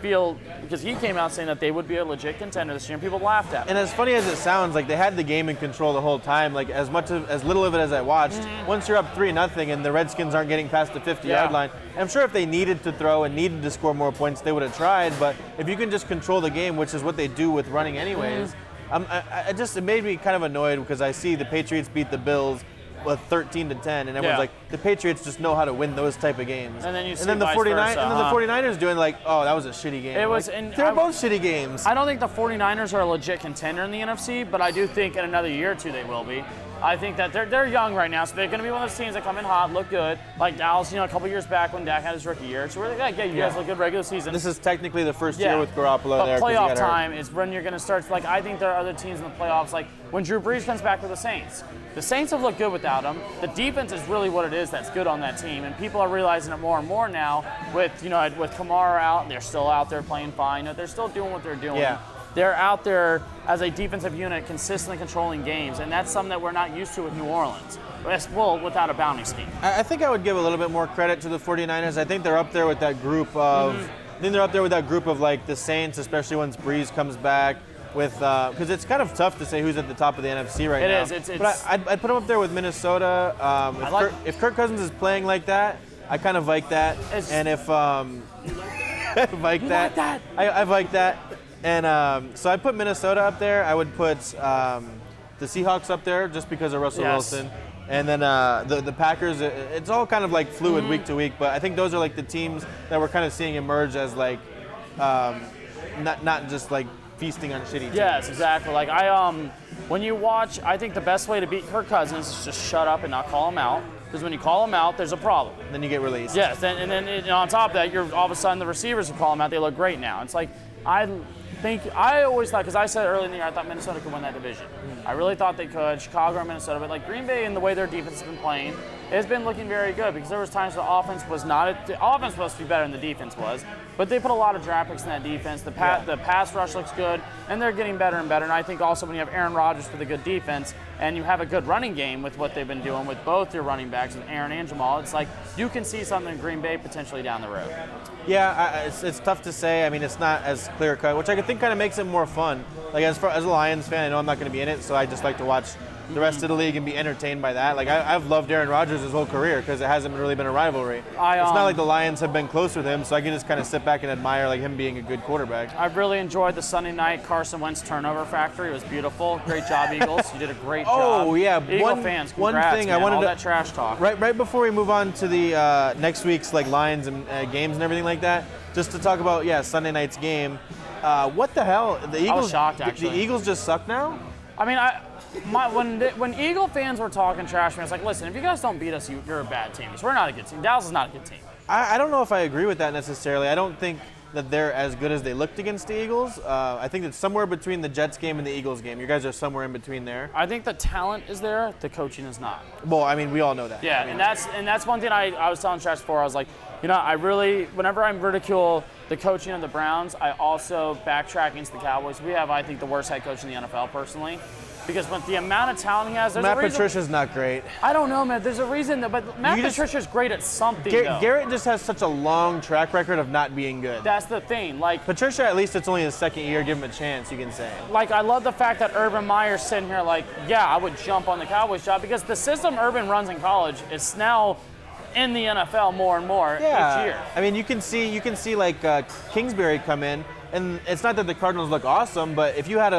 feel because he came out saying that they would be a legit contender this year, and people laughed at him. And as funny as it sounds, like they had the game in control the whole time. Like as little of it as I watched, once you're up 3-0 and the Redskins aren't getting past the 50-yard line, I'm sure if they needed to throw and needed to score more points, they would have tried. But if you can just control the game, which is what they do with running anyways, it made me kind of annoyed because I see the Patriots beat the Bills with 13-10, and everyone's like, the Patriots just know how to win those type of games. And then the 49ers doing like, oh, that was a shitty game. It was, they're both shitty games. I don't think the 49ers are a legit contender in the NFC, but I do think in another year or two they will be. I think that they're young right now, so they're going to be one of those teams that come in hot, look good, like Dallas, a couple years back when Dak had his rookie year. So we're like, you guys look good regular season. This is technically the first year with Garoppolo there. But playoff time is when you're going to start. Like I think there are other teams in the playoffs, like when Drew Brees comes back with the Saints. The Saints have looked good without him. The defense is really what it is that's good on that team, and people are realizing it more and more now. With Kamara out, they're still out there playing fine. They're still doing what they're doing. Yeah. They're out there as a defensive unit consistently controlling games, and that's something that we're not used to with New Orleans. Well, without a bounty scheme. I think I would give a little bit more credit to the 49ers. I think they're up there with that group of like the Saints, especially once Breeze comes back. Because it's kind of tough to say who's at the top of the NFC right now. It is. But I'd put them up there with Minnesota. If Kirk Cousins is playing like that, I kind of like that. And if I like that. I like that. And so I put Minnesota up there. I would put the Seahawks up there just because of Russell Yes. Wilson. And then the Packers, it's all kind of like fluid week to week, but I think those are like the teams that we're kind of seeing emerge as like not just like feasting on shitty teams. Yes, exactly. Like when you watch, I think the best way to beat Kirk Cousins is just shut up and not call him out. Because when you call him out, there's a problem. Then you get released. Yes, and then on top of that, you're all of a sudden the receivers will call him out. They look great now. It's like I always thought, because I said early in the year, I thought Minnesota could win that division. I really thought they could, Chicago or Minnesota, but like Green Bay and the way their defense has been playing, it's been looking very good because there was times the offense was not, the offense was supposed to be better than the defense was, but they put a lot of draft picks in that defense. The pass rush looks good, and they're getting better and better. And I think also when you have Aaron Rodgers for the good defense, and you have a good running game with what they've been doing with both your running backs, with Aaron and Jamal, it's like you can see something in Green Bay potentially down the road. Yeah, it's tough to say. I mean, it's not as clear cut, which I think kind of makes it more fun. Like as a Lions fan, I know I'm not going to be in it, so I just like to watch the rest of the league and be entertained by that. Like I've loved Aaron Rodgers his whole career because it hasn't really been a rivalry. It's not like the Lions have been close with him, so I can just kind of sit back and admire like him being a good quarterback. I've really enjoyed the Sunday night Carson Wentz turnover factory. It was beautiful. Great job, Eagles. You did a great job. Oh yeah, Eagle fans, congrats, one thing man. I wanted all to that trash talk. Right before we move on to the next week's like lines and games and everything like that, just to talk about Sunday night's game. What the hell? The Eagles. I was shocked actually. The Eagles just suck now. I mean, when Eagle fans were talking trash to me, I was like, listen, if you guys don't beat us, you're a bad team. So we're not a good team. Dallas is not a good team. I don't know if I agree with that necessarily. I don't think that they're as good as they looked against the Eagles. I think it's somewhere between the Jets game and the Eagles game. You guys are somewhere in between there. I think the talent is there. The coaching is not. Well, I mean, we all know that. Yeah, I mean, and that's one thing I was telling Trash before. I was like, I really, whenever I ridicule the coaching of the Browns, I also backtrack against the Cowboys. We have, I think, the worst head coach in the NFL, personally. Because with the amount of talent he has, there's Matt a reason. Patricia's not great. I don't know, man. There's a reason, but Matt Patricia's great at something, though. Garrett just has such a long track record of not being good. That's the thing. Like Patricia, at least it's only his second year. Give him a chance, you can say. Like, I love the fact that Urban Meyer's sitting here like, yeah, I would jump on the Cowboys job because the system Urban runs in college is now in the NFL more and more each year. I mean, you can see like Kingsbury come in, and it's not that the Cardinals look awesome, but if you had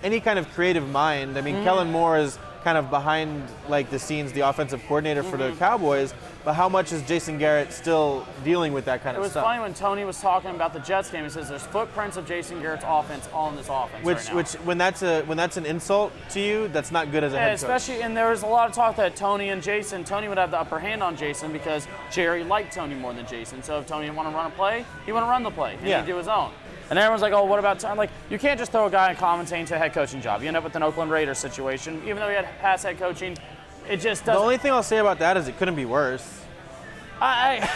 any kind of creative mind, I mean, Kellen Moore is kind of behind like the scenes, the offensive coordinator for the Cowboys, but how much is Jason Garrett still dealing with that kind of stuff? It was funny when Tony was talking about the Jets game. He says there's footprints of Jason Garrett's offense all in this offense right now. Which when that's an insult to you, that's not good as a head coach. Especially, and there was a lot of talk that Tony would have the upper hand on Jason because Jerry liked Tony more than Jason. So if Tony didn't want to run a play, he want to run the play, and he'd do his own. And everyone's like, oh, what about Tony? Like, you can't just throw a guy in commentating to a head coaching job. You end up with an Oakland Raiders situation. Even though he had past head coaching, it just doesn't. The only thing I'll say about that is it couldn't be worse. I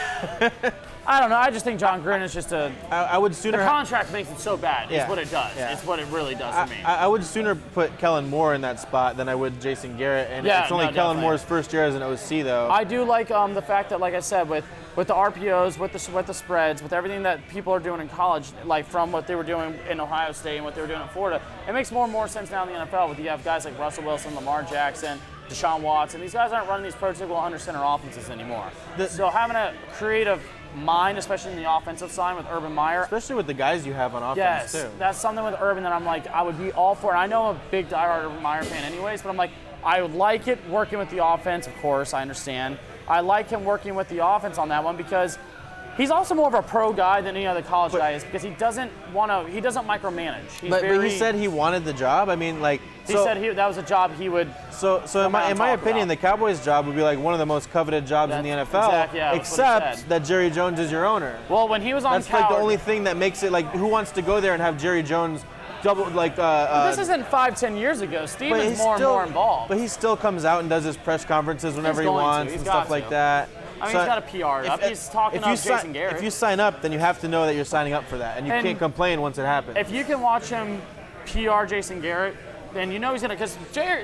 don't know. I just think John Gruden is just I would sooner. The contract makes it so bad. Yeah. It's what it does. Yeah. It's what it really does for me. I would sooner put Kellen Moore in that spot than I would Jason Garrett. And it's only Kellen Moore's first year as an OC, though. I do like the fact that, like I said, with the RPOs, with the spreads, with everything that people are doing in college, like from what they were doing in Ohio State and what they were doing in Florida, it makes more and more sense now in the NFL. With you have guys like Russell Wilson, Lamar Jackson, Deshaun Watson. These guys aren't running these prototypical under center offenses anymore. So having a creative mind, especially in the offensive side with Urban Meyer. Especially with the guys you have on offense, too. Yes, that's something with Urban that I'm like, I would be all for it. I know I'm a big diehard Urban Meyer fan anyways, but I'm like, I would like it working with the offense, of course, I understand. I like him working with the offense on that one because he's also more of a pro guy than any other college guy is because he doesn't micromanage. But he said he wanted the job. I mean, like he said that was a job he would. So in my opinion, the Cowboys' job would be like one of the most coveted jobs in the NFL. Exactly, except that Jerry Jones is your owner. Well, when he was on, that's like the only thing that makes it like who wants to go there and have Jerry Jones double like. This isn't 5-10 years ago. Steve is more and more involved. But he still comes out and does his press conferences whenever he wants and stuff like that. I mean, he's got a PR up. He's talking about Jason Garrett. If you sign up, then you have to know that you're signing up for that, and you can't complain once it happens. If you can watch him PR Jason Garrett, then you know he's going to, because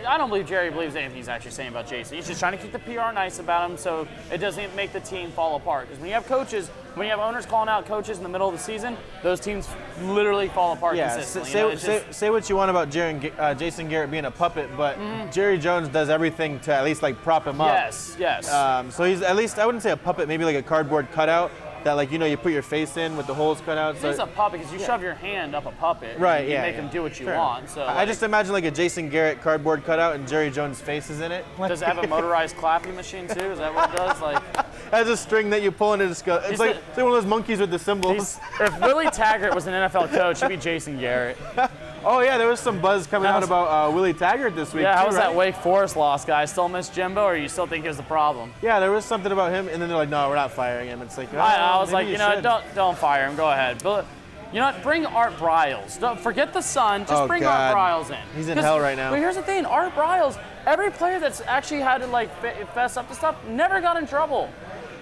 I don't believe Jerry believes anything he's actually saying about Jason. He's just trying to keep the PR nice about him so it doesn't make the team fall apart. Because when you have owners calling out coaches in the middle of the season, those teams literally fall apart consistently. Say what you want about Jason Garrett being a puppet, but Jerry Jones does everything to at least like prop him up. Yes. So he's at least, I wouldn't say a puppet, maybe like a cardboard cutout that like you put your face in with the holes cut out. It's a puppet because you shove your hand up a puppet. Right. You make him do what you want. So I just imagine like a Jason Garrett cardboard cutout and Jerry Jones' face is in it. Does it have a motorized clapping machine too? Is that what it does? Like. It has a string that you pull and it just goes. It's like one of those monkeys with the cymbals. If Willie Taggart was an NFL coach, he'd be Jason Garrett. Oh yeah, there was some buzz coming out about Willie Taggart this week. Yeah, how too, was that Wake Forest loss, guy? Still miss Jimbo, or you still think he was the problem? Yeah, there was something about him, and then they're like, no, we're not firing him. It's like, I was like, don't fire him. Go ahead. But, you know what? Bring Art Briles. Don't forget the son. Just bring Art Briles in. He's in hell right now. But here's the thing, Art Briles. Every player that's actually had to like fess up to stuff never got in trouble.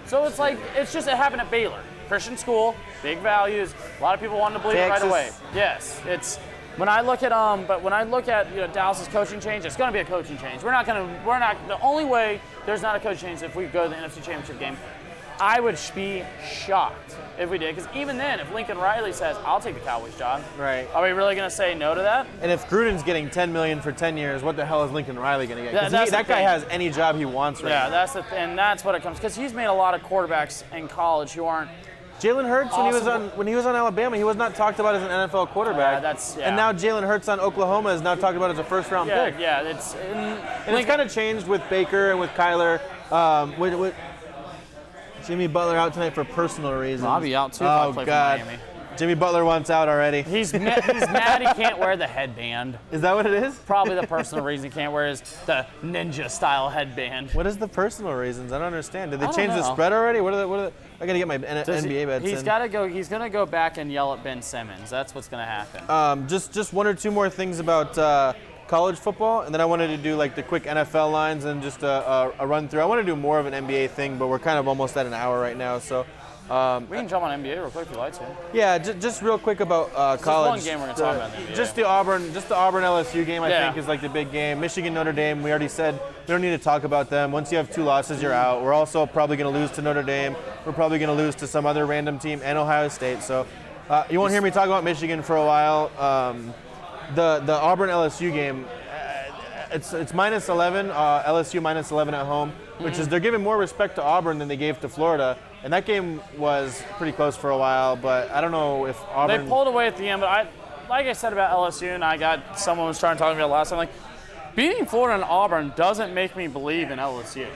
So it's like it happened at Baylor, Christian school, big values. A lot of people wanted to believe it right away. Yes, it's. When I look at Dallas's coaching change, it's going to be a coaching change. The only way there's not a coaching change is if we go to the NFC Championship game. I would be shocked if we did, because even then, if Lincoln Riley says, "I'll take the Cowboys job," right? Are we really going to say no to that? And if Gruden's getting $10 million for 10 years, what the hell is Lincoln Riley going to get? That guy has any job he wants right now. Yeah, that's what it comes, because he's made a lot of quarterbacks in college who aren't. Jalen Hurts, when he was on Alabama, he was not talked about as an NFL quarterback. And now Jalen Hurts on Oklahoma is now talked about as a first-round pick. Yeah, and it's kind of changed with Baker and with Kyler. With Jimmy Butler out tonight for personal reasons. I'll be out too if I play for Miami. Jimmy Butler wants out already. He's mad he can't wear the headband. Is that what it is? Probably the personal reason he can't wear is the ninja-style headband. What is the personal reasons? I don't understand. Did they change the spread already? What are the I got to get my NBA bets He's got to go. He's going to go back and yell at Ben Simmons. That's what's going to happen. Just one or two more things about college football, and then I wanted to do like the quick NFL lines and just a run through. I want to do more of an NBA thing, but we're kind of almost at an hour right now, so. We can jump on NBA real quick if you like to. Yeah, just real quick about college. Just one game we're going to talk about in the NBA. Just the Auburn LSU game, I think, is like the big game. Michigan Notre Dame, we already said we don't need to talk about them. Once you have 2 losses, you're out. We're also probably going to lose to Notre Dame. We're probably going to lose to some other random team and Ohio State. So you won't hear me talk about Michigan for a while. The Auburn LSU game, it's minus 11, LSU minus 11 at home, which is they're giving more respect to Auburn than they gave to Florida. And that game was pretty close for a while, but I don't know if Auburn... They pulled away at the end, but like I said about LSU, and I got someone was trying to talk to me last time, like, beating Florida and Auburn doesn't make me believe in LSU.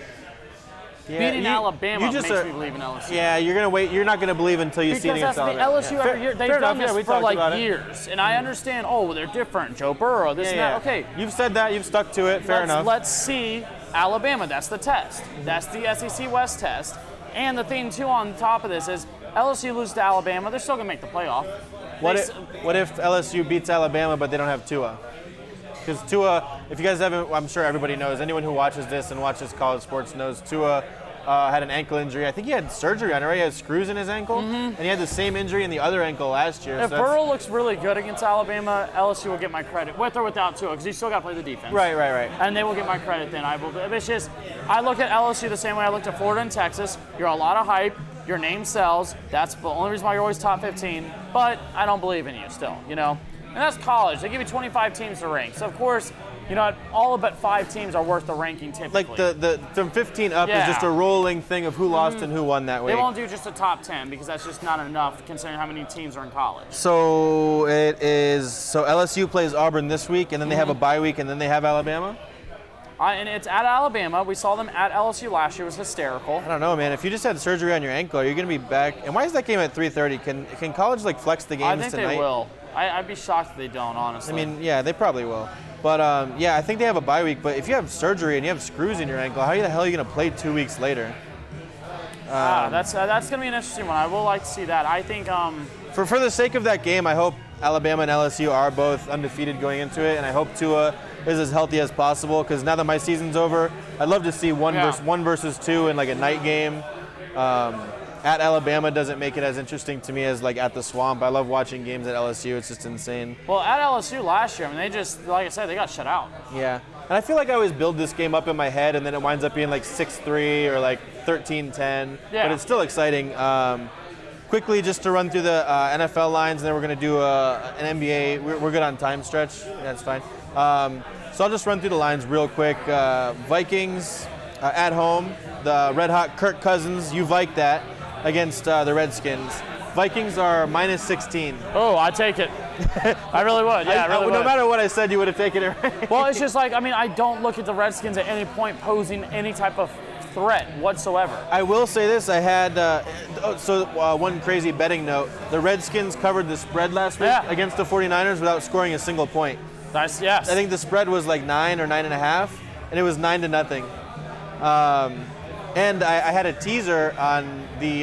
Yeah, beating Alabama makes me believe in LSU. Yeah, you're gonna wait. You're not gonna believe until you see it against Alabama. Because LSU every year, they've done this for like years, and I understand. Oh, they're different. Joe Burrow, this and that. Okay, you've said that. You've stuck to it. Fair enough. Let's see Alabama. That's the test. That's the SEC West test. And the thing too on top of this is LSU loses to Alabama. They're still gonna make the playoff. What if LSU beats Alabama but they don't have Tua? Because Tua, if you guys haven't, I'm sure everybody knows, anyone who watches this and watches college sports knows Tua had an ankle injury. I think he had surgery on it, right? He had screws in his ankle, and he had the same injury in the other ankle last year. If Burrow looks really good against Alabama, LSU will get my credit, with or without Tua, because he's still got to play the defense. Right. And they will get my credit then. It's just, I look at LSU the same way I looked at Florida and Texas. You're a lot of hype. Your name sells. That's the only reason why you're always top 15. But I don't believe in you still, you know? And that's college. They give you 25 teams to rank. So, of course, you know, all but 5 teams are worth the ranking typically. Like the from 15 up is just a rolling thing of who lost and who won that week. They won't do just a top 10 because that's just not enough considering how many teams are in college. So LSU plays Auburn this week, and then they have a bye week, and then they have Alabama? And it's at Alabama. We saw them at LSU last year. It was hysterical. I don't know, man. If you just had surgery on your ankle, are you going to be back? And why is that game at 3:30? Can college like flex the games tonight? I think they will. I'd be shocked if they don't, honestly. I mean, yeah, they probably will. But, I think they have a bye week. But if you have surgery and you have screws in your ankle, how the hell are you going to play 2 weeks later? That's going to be an interesting one. I will like to see that. I think for the sake of that game, I hope Alabama and LSU are both undefeated going into it, and I hope Tua is as healthy as possible. Because now that my season's over, I'd love to see one versus 2 in like a night game. At Alabama doesn't make it as interesting to me as like at the Swamp. I love watching games at LSU. It's just insane. Well, at LSU last year, I mean, they just, like I said, they got shut out. Yeah. And I feel like I always build this game up in my head, and then it winds up being like 6-3 or like 13-10. Yeah. But it's still exciting. Quickly, just to run through the NFL lines, and then we're going to do an NBA. We're good on time stretch. That's fine. So I'll just run through the lines real quick. Vikings at home. The red hot Kirk Cousins. You Vike that. against the Redskins. Vikings are minus 16. Oh, I'd take it. I really would. Yeah, I really would. No matter what I said, you would have taken it right. Well, it's just like, I mean, I don't look at the Redskins at any point posing any type of threat whatsoever. I will say this. I had, one crazy betting note. The Redskins covered the spread last week against the 49ers without scoring a single point. Nice, yes. I think the spread was like 9 or 9.5, and it was 9-0. And I had a teaser on the,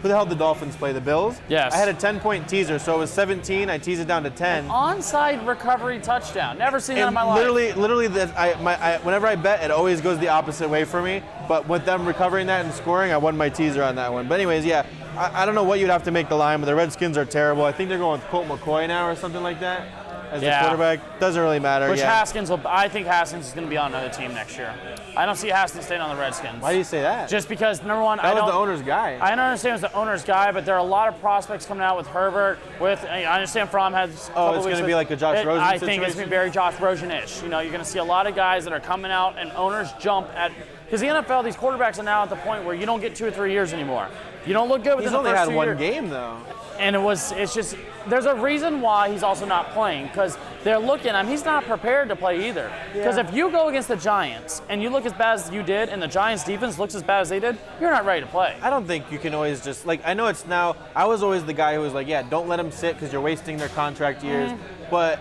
who the hell did the Dolphins play? The Bills? Yes. I had a 10-point teaser, so it was 17. I teased it down to 10. Onside recovery touchdown. Never seen that in my life. Literally, whenever I bet, it always goes the opposite way for me. But with them recovering that and scoring, I won my teaser on that one. But anyways, yeah, I don't know what you'd have to make the line, but the Redskins are terrible. I think they're going with Colt McCoy now or something like that as the quarterback. Doesn't really matter. Which I think Haskins is going to be on another team next year. I don't see Haskins staying on the Redskins. Why do you say that? Just because, number one, that was the owner's guy. I don't understand it was the owner's guy, but there are a lot of prospects coming out with Herbert. I understand Fromm has a couple it's going to be like a Josh Rosen I situation? think it's going to be very Josh Rosen-ish. You know, you're going to see a lot of guys that are coming out and owners jump at – because the NFL, these quarterbacks are now at the point where you don't get 2 or 3 years anymore. You don't look good within the first 2 years. He's only had one game, though. And it's just, there's a reason why he's also not playing, because they're looking at him. He's not prepared to play either. Because if you go against the Giants and you look as bad as you did and the Giants defense looks as bad as they did, you're not ready to play. I don't think you can always just, like, I know it's now, I was always the guy who was like, yeah, don't let him sit because you're wasting their contract years. But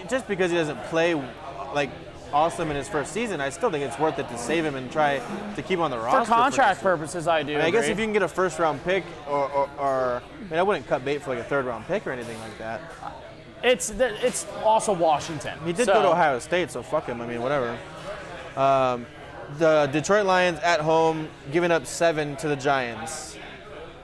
just because he doesn't play, like, awesome in his first season, I still think it's worth it to save him and try to keep him on the roster. For contract purposes, I do. I guess if you can get a first-round pick, or I mean, I wouldn't cut bait for like a third-round pick or anything like that. It's also Washington. He did go to Ohio State, so fuck him. I mean, whatever. The Detroit Lions at home giving up 7 to the Giants.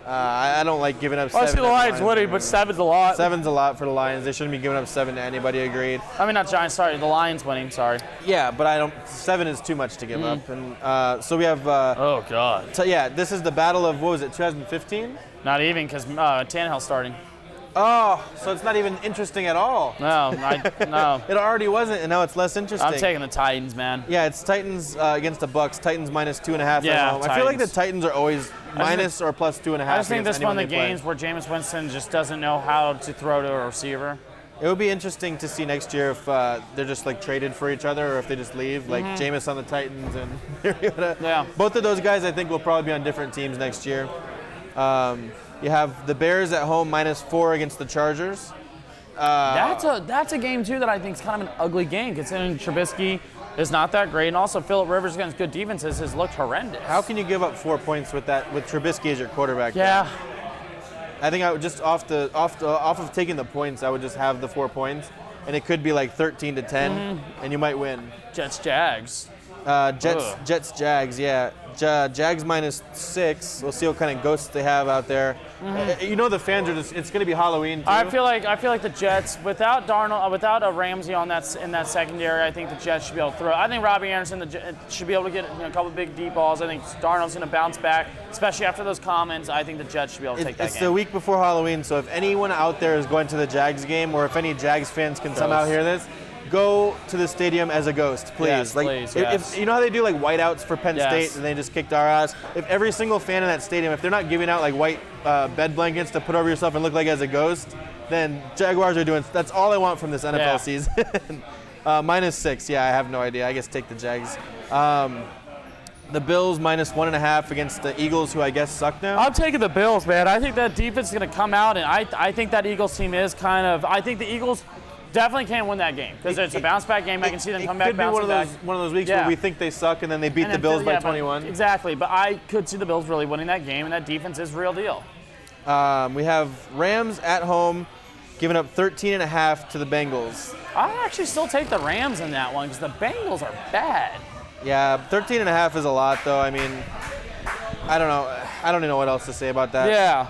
I don't like giving up 7. I see the Lions winning, but 7's a lot. 7's a lot for the Lions. They shouldn't be giving up 7 to anybody. Agreed. I mean, not Giants. Sorry, the Lions winning. Sorry. Yeah, but 7 is too much to give up, and so we have. Oh God. This is the battle of, what was it, 2015? Not even, because Tannehill's starting. Oh, so it's not even interesting at all. No, no. It already wasn't, and now it's less interesting. I'm taking the Titans, man. Yeah, it's Titans against the Bucks. Titans minus 2.5 at home. Titans. I feel like the Titans are always minus or plus 2.5. I just think this one of the games where Jameis Winston just doesn't know how to throw to a receiver. It would be interesting to see next year if they're just like traded for each other, or if they just leave, like Jameis on the Titans and Yeah. Both of those guys, I think, will probably be on different teams next year. You have the Bears at home minus 4 against the Chargers. That's a game too that I think is kind of an ugly game, considering Trubisky is not that great, and also Phillip Rivers against good defenses has looked horrendous. How can you give up 4 points with Trubisky as your quarterback? Yeah. Then? I think I would just off of taking the points, I would just have the 4 points, and it could be like 13-10, and you might win. Jets Jags. Jets Jags, yeah. Jags minus 6. We'll see what kind of ghosts they have out there. You know, the fans are just—it's going to be Halloween too. I feel like the Jets, without Darnold, without a Ramsey in that secondary, I think the Jets should be able to throw. I think Robbie Anderson should be able to get a couple of big deep balls. I think Darnold's going to bounce back, especially after those comments. I think the Jets should be able to take that game. It's the week before Halloween, so if anyone out there is going to the Jags game, or if any Jags fans can somehow hear this, go to the stadium as a ghost, please. Yes, please, if you know how they do like whiteouts for Penn State and they just kicked our ass? If every single fan in that stadium, if they're not giving out like white bed blankets to put over yourself and look like as a ghost, then Jaguars are doing. That's all I want from this NFL season. Minus 6, I have no idea. I guess take the Jags. The Bills minus 1.5 against the Eagles, who I guess suck now. I'm taking the Bills, man. I think that defense is going to come out, and I think that Eagles team is kind of. I think the Eagles definitely can't win that game because it's a bounce back game. I can see them come back, bouncing back. It could be one of those weeks where we think they suck and then they beat the Bills by 21. Exactly, but I could see the Bills really winning that game, and that defense is real deal. We have Rams at home giving up 13.5 to the Bengals. I actually still take the Rams in that one because the Bengals are bad. Yeah, 13.5 is a lot, though. I mean, I don't know. I don't even know what else to say about that. Yeah.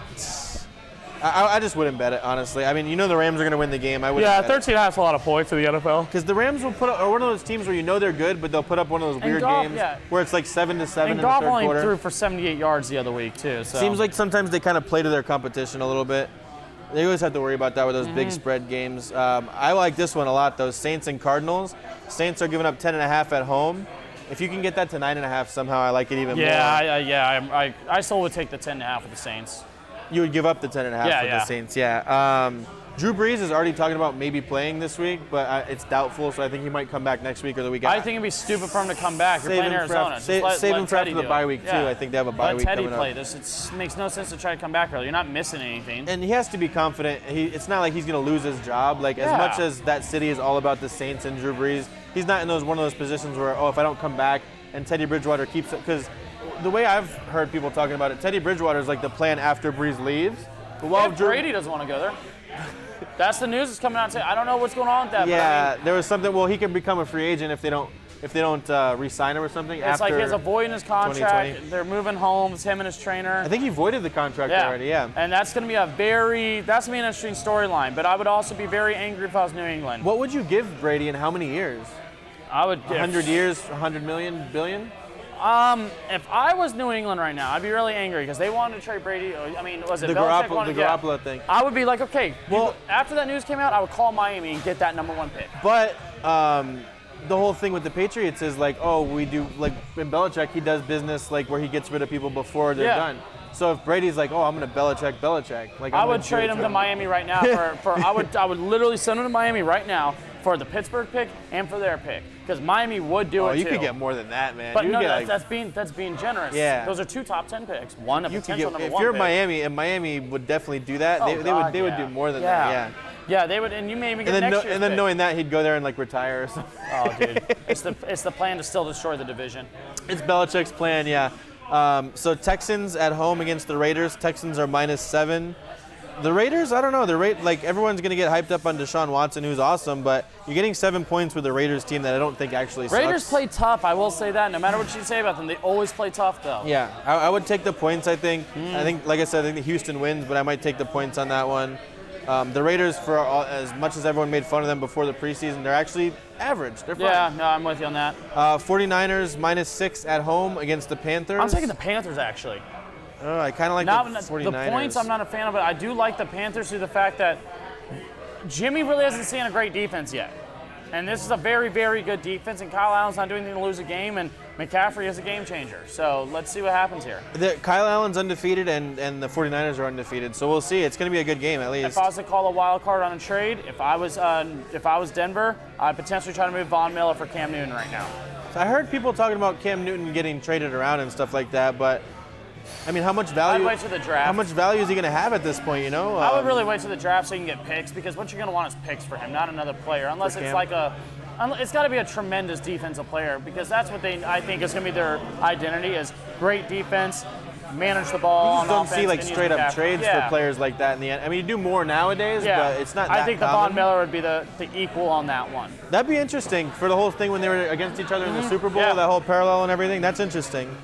I just wouldn't bet it, honestly. I mean, you know the Rams are going to win the game. I wouldn't. Yeah, 13.5 is a lot of points in the NFL. Because the Rams will put up, or one of those teams where you know they're good, but they'll put up one of those weird games where it's like 7-7 in the third quarter. And Goff only threw for 78 yards the other week, too. So. Seems like sometimes they kind of play to their competition a little bit. They always have to worry about that with those big spread games. I like this one a lot, though. Saints and Cardinals. Saints are giving up 10.5 at home. If you can get that to 9.5 somehow, I like it even more. I still would take the 10.5 with the Saints. You would give up the 10.5 for the Saints, yeah. Drew Brees is already talking about maybe playing this week, but it's doubtful, so I think he might come back next week or the week after. I think it'd be stupid for him to come back. You're playing Arizona. Save him for after the bye week, too. I think they have a bye week coming up. Let Teddy play this. It makes no sense to try to come back early. You're not missing anything. And he has to be confident. It's not like he's going to lose his job. Like, as much as that city is all about the Saints and Drew Brees, he's not in one of those positions where, if I don't come back and Teddy Bridgewater keeps it. Because the way I've heard people talking about it, Teddy Bridgewater is like the plan after Brees leaves. But Brady doesn't want to go there. That's the news that's coming out today. I don't know what's going on with that. Yeah, but I mean, there was something. Well, he can become a free agent if they don't re-sign him or something. It's like he has a void in his contract. They're moving home. It's him and his trainer. I think he voided the contract already. Yeah. And that's going to be an interesting storyline. But I would also be very angry if I was New England. What would you give Brady in how many years? I would 100 years, 100 million, billion. If I was New England right now, I'd be really angry because they wanted to trade Brady. I mean, was it the Garoppolo thing? I would be like, okay. Well, after that news came out, I would call Miami and get that #1 pick. But the whole thing with the Patriots is like, we do like in Belichick, he does business like where he gets rid of people before they're done. So if Brady's like, I'm gonna Belichick, like I would trade him to Miami right now I would literally send him to Miami right now for the Pittsburgh pick and for their pick. Because Miami would do it too. You could get more than that, man. But that's being generous. Yeah. Those are 2 top 10 picks. One a potential #1 pick. If you're Miami, and Miami would definitely do that, they would do more than that. Yeah. Yeah, they would, and you may even get next year's And then pick. knowing that, he'd go there and like retire or something. Oh, dude, it's the plan to still destroy the division. It's Belichick's plan, yeah. So Texans at home against the Raiders. Texans are -7. The Raiders, I don't know. Everyone's gonna get hyped up on Deshaun Watson, who's awesome, but you're getting 7 points with a Raiders team that I don't think actually sucks. Raiders play tough. I will say that. No matter what you say about them, they always play tough, though. Yeah, I would take the points. I think. I think, like I said, I think Houston wins, but I might take the points on that one. The Raiders, as much as everyone made fun of them before the preseason, they're actually average. They're fine. Yeah, no, I'm with you on that. 49ers -6 at home against the Panthers. I'm taking the Panthers, actually. I kind of like the 49ers. The points I'm not a fan of, but I do like the Panthers through the fact that Jimmy really hasn't seen a great defense yet. And this is a very, very good defense, and Kyle Allen's not doing anything to lose a game, and McCaffrey is a game changer. So let's see what happens here. Kyle Allen's undefeated, and the 49ers are undefeated. So we'll see. It's going to be a good game, at least. If I was to call a wild card on a trade, if I was Denver, I'd potentially try to move Von Miller for Cam Newton right now. So I heard people talking about Cam Newton getting traded around and stuff like that, but I mean, how much value? I'd wait to the draft. How much value is he going to have at this point? I would really wait to the draft so you can get picks, because what you're going to want is picks for him, not another player, unless it's like it's got to be a tremendous defensive player, because that's what I think is going to be their identity: is great defense, manage the ball. You just don't see like straight up trades for players like that in the end. I mean, you do more nowadays, but it's not that I think the Von Miller would be the equal on that one. That'd be interesting for the whole thing when they were against each other in the Super Bowl. That whole parallel and everything. That's interesting.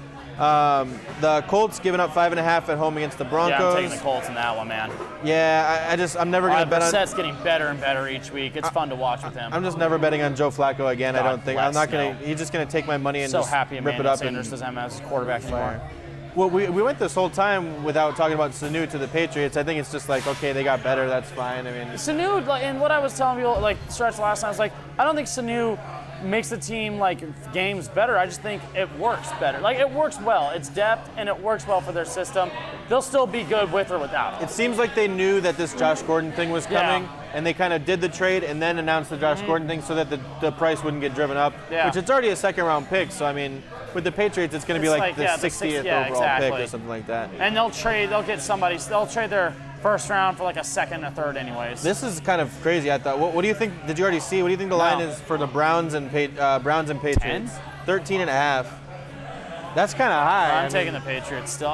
The Colts giving up 5.5 at home against the Broncos. Yeah, I'm taking the Colts in that one, man. Yeah, I'm never going to bet on. Brissett's getting better and better each week. It's fun to watch with him. I'm just never betting on Joe Flacco again. I don't think. I'm not going to. He's just going to take my money and just happy rip it up. Sanders doesn't have him as quarterback anymore. Well, we went this whole time without talking about Sanu to the Patriots. I think it's just like, okay, they got better. That's fine. I mean, Sanu, and what I was telling people, like Stretch last time, I was like, I don't think Sanu makes the team games better. I just think it works better. Like, it works well. It's depth and it works well for their system. They'll still be good with or without him. It seems like they knew that this Josh Gordon thing was coming, and they kind of did the trade and then announced the Josh Gordon thing so that the price wouldn't get driven up. Which it's already a second-round pick. So I mean, with the Patriots, it's going to be like the 60th overall pick or something like that. And they'll trade their first round for like a second or third anyways. This is kind of crazy, I thought. What do you think? Did you already see? What do you think the line is for the Browns and Patriots? 10? 13.5. That's kind of high. I'm taking the Patriots still.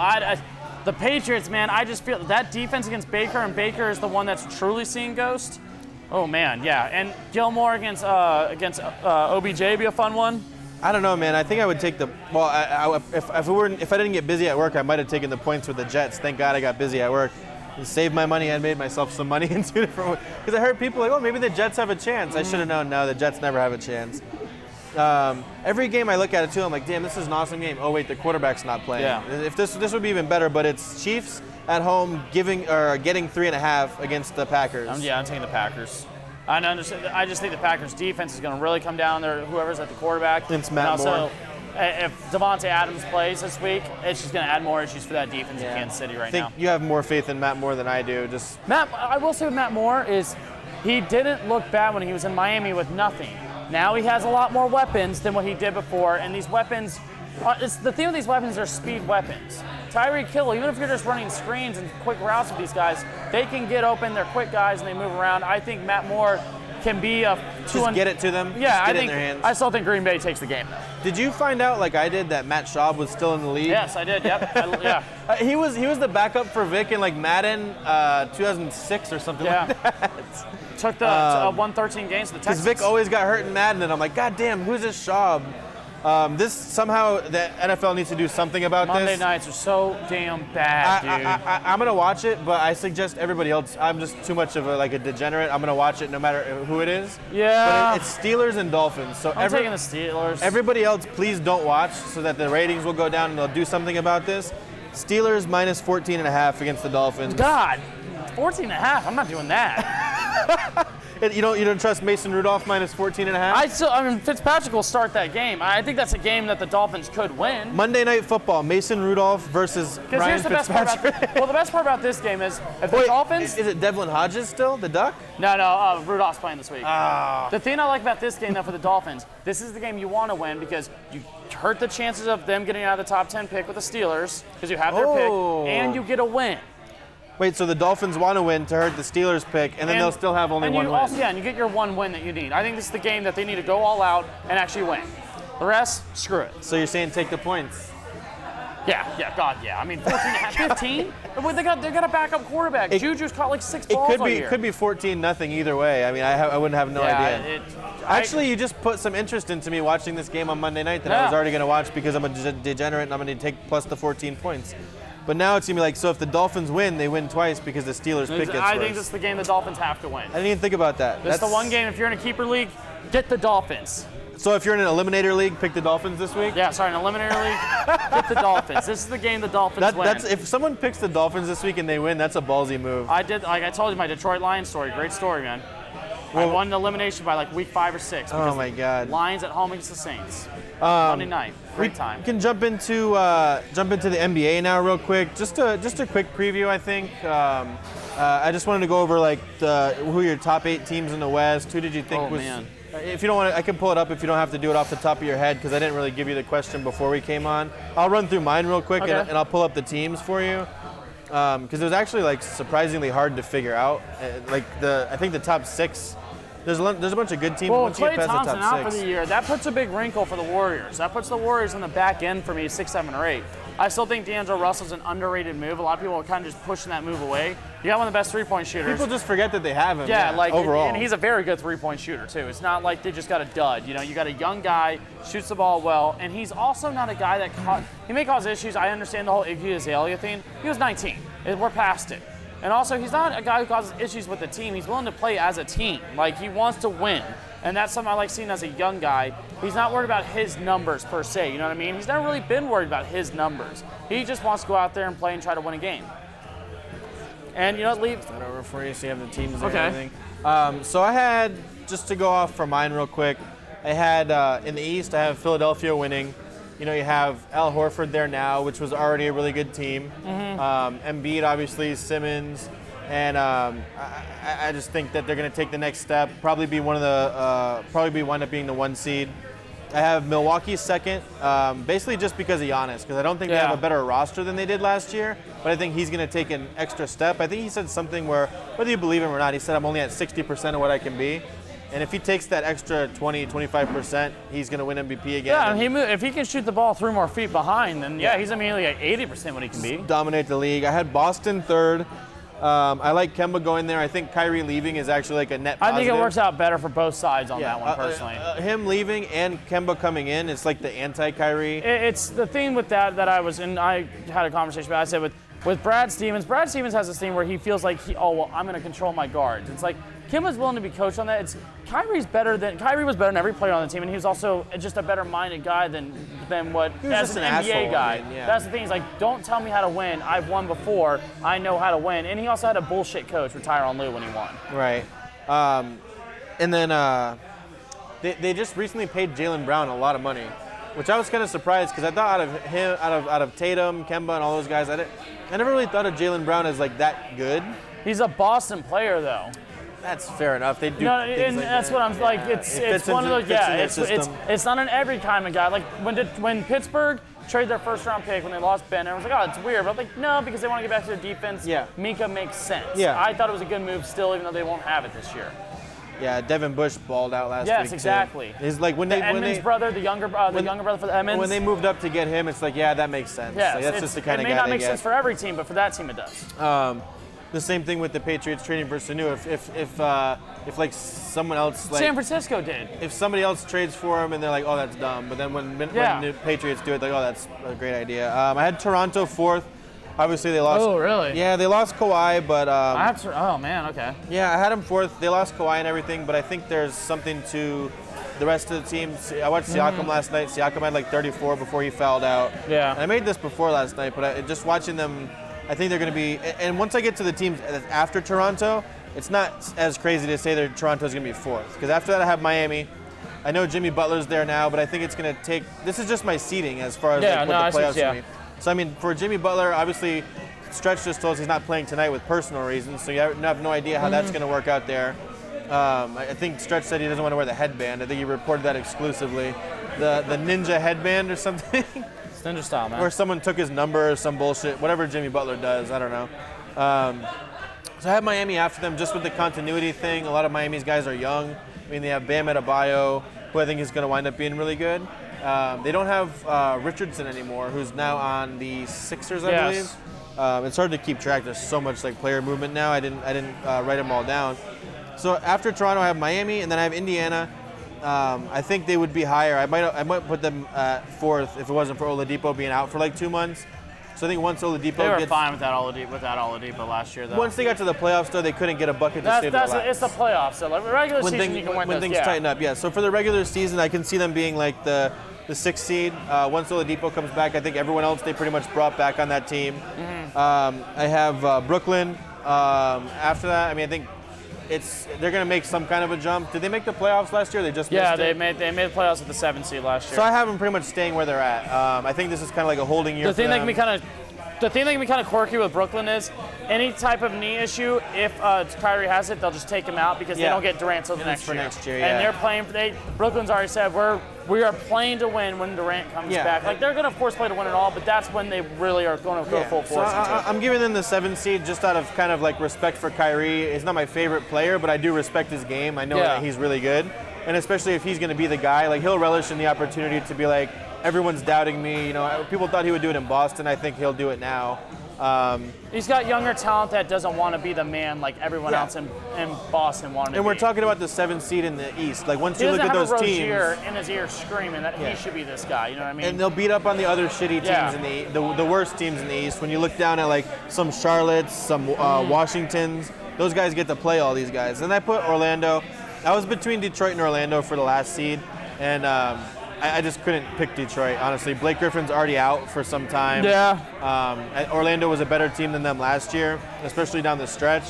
The Patriots, man, I just feel that defense against Baker, and Baker is the one that's truly seeing ghost. Oh, man, yeah. And Gilmore against OBJ would be a fun one. I don't know, man. I think I would take the. Well, if I didn't get busy at work, I might have taken the points with the Jets. Thank God I got busy at work. Saved my money and made myself some money in 2 different ways. Because I heard people like, oh, maybe the Jets have a chance. I should have known. No, the Jets never have a chance. Every game I look at it too, I'm like, damn, this is an awesome game. Oh wait, the quarterback's not playing. Yeah. If this would be even better, but it's Chiefs at home getting 3.5 against the Packers. I'm taking the Packers. I understand. I just think the Packers defense is going to really come down there. Whoever's at the quarterback. It's Matt Moore. if Devontae Adams plays this week, it's just going to add more issues for that defense in Kansas City right now. I think you have more faith in Matt Moore than I do. Matt, I will say with Matt Moore is he didn't look bad when he was in Miami with nothing. Now he has a lot more weapons than what he did before, and these weapons, the theme of these weapons are speed weapons. Tyreek Hill, even if you're just running screens and quick routes with these guys, they can get open, they're quick guys, and they move around. I think Matt Moore can be a just get it to them. Yeah, just get it in their hands. I still think Green Bay takes the game, though. Did you find out, like I did, that Matt Schaub was still in the league? Yes, I did. Yep. Yeah. He was the backup for Vic in like Madden 2006 or something like that. Took the 113 games to the Texans. Because Vic always got hurt in Madden, and I'm like, God damn, who's this Schaub? This somehow the NFL needs to do something about Monday this. nights are so damn bad, dude. I'm gonna watch it, but I suggest everybody else. I'm just too much of a degenerate. I'm gonna watch it no matter who it is. Yeah. But it's Steelers and Dolphins. So I'm taking the Steelers. Everybody else, please don't watch, so that the ratings will go down and they'll do something about this. Steelers minus 14.5 against the Dolphins. God, 14.5. I'm not doing that. You don't trust Mason Rudolph minus 14.5? I mean, Fitzpatrick will start that game. I think that's a game that the Dolphins could win. Monday Night Football, Mason Rudolph versus Ryan Fitzpatrick. The best part about this game is if the Dolphins. Is it Devlin Hodges still, the Duck? No, Rudolph's playing this week. Oh. The thing I like about this game, though, for the Dolphins, this is the game you want to win because you hurt the chances of them getting out of the top 10 pick with the Steelers because you have their pick, and you get a win. Wait, so the Dolphins want to win to hurt the Steelers' pick, and then they'll still have only one win. And you get your one win that you need. I think this is the game that they need to go all out and actually win. The rest, screw it. So you're saying take the points? Yeah. I mean, 14.5, 15? They got a backup quarterback. Juju's caught like 6 balls all year. It could be 14-0 either way. I mean, I wouldn't have no idea. Actually, you just put some interest into me watching this game on Monday night that I was already going to watch because I'm a degenerate and I'm going to take plus the 14 points. But now it's going to be like, so if the Dolphins win, they win twice because the Steelers pick gets worse. I think this is the game the Dolphins have to win. I didn't even think about that. This is the one game, if you're in a keeper league, get the Dolphins. So if you're in an eliminator league, pick the Dolphins this week? Yeah, sorry, an eliminator league, get the Dolphins. This is the game the Dolphins win. If someone picks the Dolphins this week and they win, that's a ballsy move. I told you my Detroit Lions story. Great story, man. I won the elimination by like week 5 or 6. Oh my God! Lions at home against the Saints. Monday night, great time. We can jump into the NBA now real quick. Just a quick preview, I think. I just wanted to go over who are your top 8 teams in the West. Who did you think was? Man. If you don't want to, I can pull it up if you don't have to do it off the top of your head because I didn't really give you the question before we came on. I'll run through mine real quick and I'll pull up the teams for you. Because it was actually surprisingly hard to figure out. I think the top 6. There's a bunch of good teams. Well, Klay Thompson out for the year. That puts a big wrinkle for the Warriors. That puts the Warriors on the back end for me, 6, 7, or 8. I still think D'Angelo Russell's an underrated move. A lot of people are kind of just pushing that move away. You got one of the best three-point shooters. People just forget that they have him. Yeah, overall. And he's a very good three-point shooter too. It's not like they just got a dud. You got a young guy, shoots the ball well, and he's also not a guy that he may cause issues. I understand the whole Iggy Azalea thing. He was 19. We're past it. And also, he's not a guy who causes issues with the team. He's willing to play as a team. He wants to win. And that's something I like seeing as a young guy. He's not worried about his numbers per se, you know what I mean? He's never really been worried about his numbers. He just wants to go out there and play and try to win a game. And leave that over for you so you have the teams and okay. everything. So I had, just to go off for mine real quick, I had in the East, I have Philadelphia winning. You have Al Horford there now, which was already a really good team. Mm-hmm. Embiid, obviously, Simmons, and I just think that they're going to take the next step. Probably wind up being the 1 seed. I have Milwaukee second, basically just because of Giannis, because I don't think they have a better roster than they did last year. But I think he's going to take an extra step. I think he said something where, whether you believe him or not, he said I'm only at 60% of what I can be. And if he takes that extra 20, 25%, he's going to win MVP again. Yeah, if he can shoot the ball 3 more feet behind, then he's immediately at 80% what he can be. Dominate the league. I had Boston third. I like Kemba going there. I think Kyrie leaving is actually a net positive. I think it works out better for both sides on that one, personally. Him leaving and Kemba coming in, it's like the anti-Kyrie. It's the thing with that I had a conversation about. I said with Brad Stevens has this thing where he feels like I'm going to control my guards. It's like Kemba's willing to be coached on that. Kyrie was better than every player on the team, and he was also just a better-minded guy than what as an NBA guy. That's the thing. He's like, don't tell me how to win. I've won before. I know how to win. And he also had a bullshit coach with Tyronn Lue when he won. Right. And then they just recently paid Jaylen Brown a lot of money. which I was kind of surprised because I thought out of him, out of Tatum, Kemba, and all those guys, I never really thought of Jaylen Brown as like that good. He's a Boston player, though. That's fair enough. They do. No, things and like that's that. what I'm like. It's one of those. Yeah, it's not an every kind of guy. Like when Pittsburgh traded their first round pick when they lost Ben, everyone's like, oh, it's weird. But I'm like, no, because they want to get back to their defense. Yeah. Minka makes sense. Yeah. I thought it was a good move still, even though they won't have it this year. Yeah, Devin Bush balled out last week. Yes, exactly. He's like when The they Edmonds brother, the younger brother for the Edmonds. when they moved up to get him, it's like, yeah, that makes sense. Yes, like, that's just the kind it of may guy not they make get. sense for every team, but for that team it does. The same thing with the Patriots trading for Sanu. If like someone else like San Francisco did. if somebody else trades for him and they're like, oh, that's dumb. But then when the Patriots do it, they're like, oh, that's a great idea. I had Toronto fourth. Obviously, they lost. Oh, really? Yeah, they lost Kawhi, but I have to. Oh man, okay. yeah, I had them fourth. They lost Kawhi and everything, but I think there's something to the rest of the teams. I watched Siakam last night. Siakam had like 34 before he fouled out. Yeah. And I made this before last night, but just watching them, I think they're going to be. And once I get to the teams after Toronto, it's not as crazy to say that Toronto's going to be fourth. Because after that, I have Miami. I know Jimmy Butler's there now, but I think it's going to take. This is just my seeding as far as what the playoffs mean. So I mean, for Jimmy Butler, obviously, Stretch just told us he's not playing tonight with personal reasons, so you have no idea how that's going to work out there. I think Stretch said he doesn't want to wear the headband. I think he reported that exclusively. The ninja headband or something. It's ninja style, man. Or someone took his number or some bullshit. Whatever Jimmy Butler does, I don't know. So I have Miami after them just with the continuity thing. A lot of Miami's guys are young. I mean, they have Bam Adebayo, who I think is going to wind up being really good. They don't have Richardson anymore, who's now on the Sixers, I believe. It's hard to keep track. There's so much like player movement now. I didn't write them all down. So after Toronto, I have Miami, and then I have Indiana. I think they would be higher. I might put them fourth if it wasn't for Oladipo being out for like 2 months. So I think once Oladipo they were fine without Oladipo last year, though. Once they got to the playoffs, though, they couldn't get a bucket to save their lives. It's the playoffs. So like regular season, you can win when things tighten up. Yeah. So for the regular season, I can see them being like the 6th seed. Once Oladipo comes back, I think everyone else they pretty much brought back on that team. I have Brooklyn. After that, I mean, I think they're going to make some kind of a jump. Did they make the playoffs last year? They just missed it? they made the playoffs with the 7th seed last year. So I have them pretty much staying where they're at. I think this is kind of like a holding year. The thing that can be kind of quirky with Brooklyn is any type of knee issue. If Kyrie has it, they'll just take him out because they don't get Durant till next year. And they're playing. Brooklyn's already said we are playing to win when Durant comes back. Like they're going to of course play to win it all, but that's when they really are going to go full force. So I'm giving them the 7th seed just out of kind of like respect for Kyrie. He's not my favorite player, but I do respect his game. I know that he's really good, and especially if he's going to be the guy, like he'll relish in the opportunity to be like, everyone's doubting me. You know, people thought he would do it in Boston. I think he'll do it now. He's got younger talent that doesn't want to be the man like everyone else in Boston wanted to be. And we're talking about the 7th seed in the East. Like once you look at those teams, he doesn't have a Rozier in his ear screaming that he should be this guy. You know what I mean? And they'll beat up on the other shitty teams in the worst teams in the East. When you look down at like some Charlottes, some Washingtons, those guys get to play all these guys. And I put Orlando. I was between Detroit and Orlando for the last seed, and I just couldn't pick Detroit, honestly. Blake Griffin's already out for some time. Yeah. Orlando was a better team than them last year, especially down the stretch.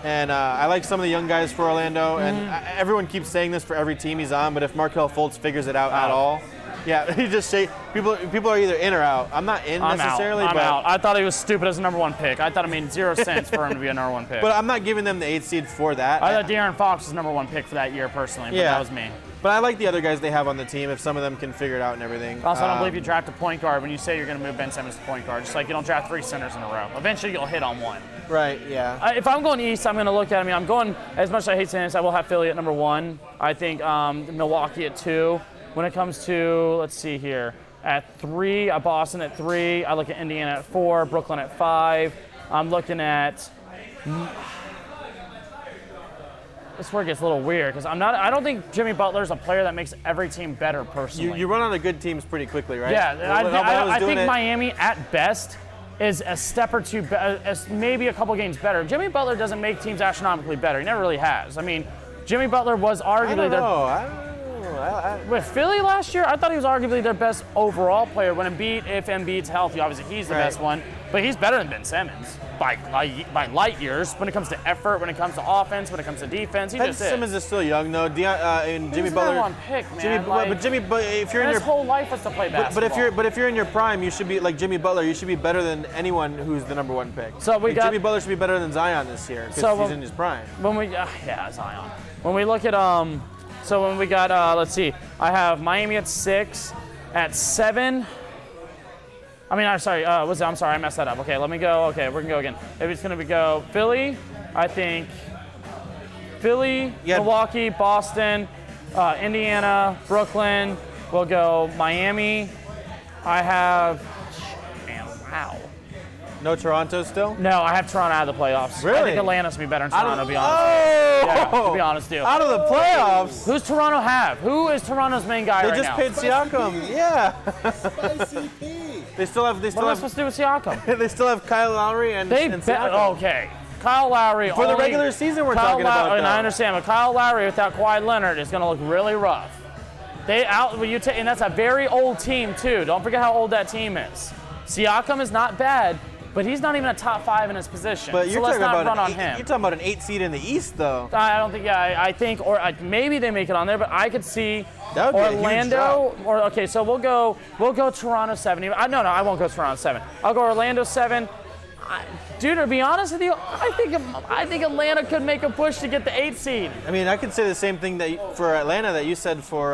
And I like some of the young guys for Orlando. And everyone keeps saying this for every team he's on, but if Markelle Fultz figures it out at all, he just say people are either in or out. I'm not in necessarily. I'm out. I thought he was stupid as a number 1 pick. I thought it made 0 sense for him to be a number 1 pick. But I'm not giving them the 8th seed for that. I thought De'Aaron Fox was number 1 pick for that year personally, but that was me. But I like the other guys they have on the team if some of them can figure it out and everything. Also, I don't believe you draft a point guard when you say you're going to move Ben Simmons to point guard. Just like you don't draft 3 centers in a row. Eventually, you'll hit on one. Right, yeah. If I'm going East, I'm going to look at I'm going, as much as I hate saying this, I will have Philly at number 1. I think Milwaukee at 2. When it comes to, let's see here, at 3, Boston at 3. I look at Indiana at 4, Brooklyn at 5. I'm looking at... This where it gets a little weird because I don't think Jimmy Butler's a player that makes every team better personally. You run out of good teams pretty quickly, right? Yeah, I think Miami at best is a step or two, maybe a couple games better. Jimmy Butler doesn't make teams astronomically better. He never really has. I mean, Jimmy Butler was arguably with Philly last year, I thought he was arguably their best overall player. If Embiid's healthy, obviously he's the best one, but he's better than Ben Simmons by light years when it comes to effort, when it comes to offense, when it comes to defense. He Ben just Simmons is still young though. And Jimmy He's Butler. number one pick, man. But if you're in his your whole life was to play basketball. but if you're in your prime, you should be like Jimmy Butler. You should be better than anyone who's the number one pick. So Jimmy Butler should be better than Zion this year because he's in his prime. When we Zion. When we look at so when we got let's see, I have Miami at 6, at 7. I'm sorry, I messed that up. Okay, let me go. Okay, we're gonna go again. Maybe it's gonna go Philly. I think Philly, Milwaukee, Boston, Indiana, Brooklyn. We'll go Miami. I have. Man, wow. No Toronto still? No, I have Toronto out of the playoffs. Really? I think Atlanta's gonna be better than Toronto, to be honest. Oh! Yeah, to be honest, dude. Out of the playoffs? Who's Toronto have? Who is Toronto's main guy right now? They just paid Siakam. Yeah. Spicy P. They still have. What am I supposed to do with Siakam? They still have Kyle Lowry and Siakam. Okay. Kyle Lowry. For the regular season, we're talking about. And I understand, but Kyle Lowry without Kawhi Leonard is going to look really rough. And that's a very old team too. Don't forget how old that team is. Siakam is not bad, but he's not even a top 5 in his position. But you're so let's talking not about run on him. You're talking about an 8 seed in the East, though. I don't think. Yeah, I think, maybe they make it on there, but I could see that would Orlando. Be a huge drop. So we'll go Toronto 7. No, I won't go Toronto 7. I'll go Orlando 7. Dude, to be honest with you, I think Atlanta could make a push to get the 8 seed. I mean, I could say the same thing for Atlanta that you said for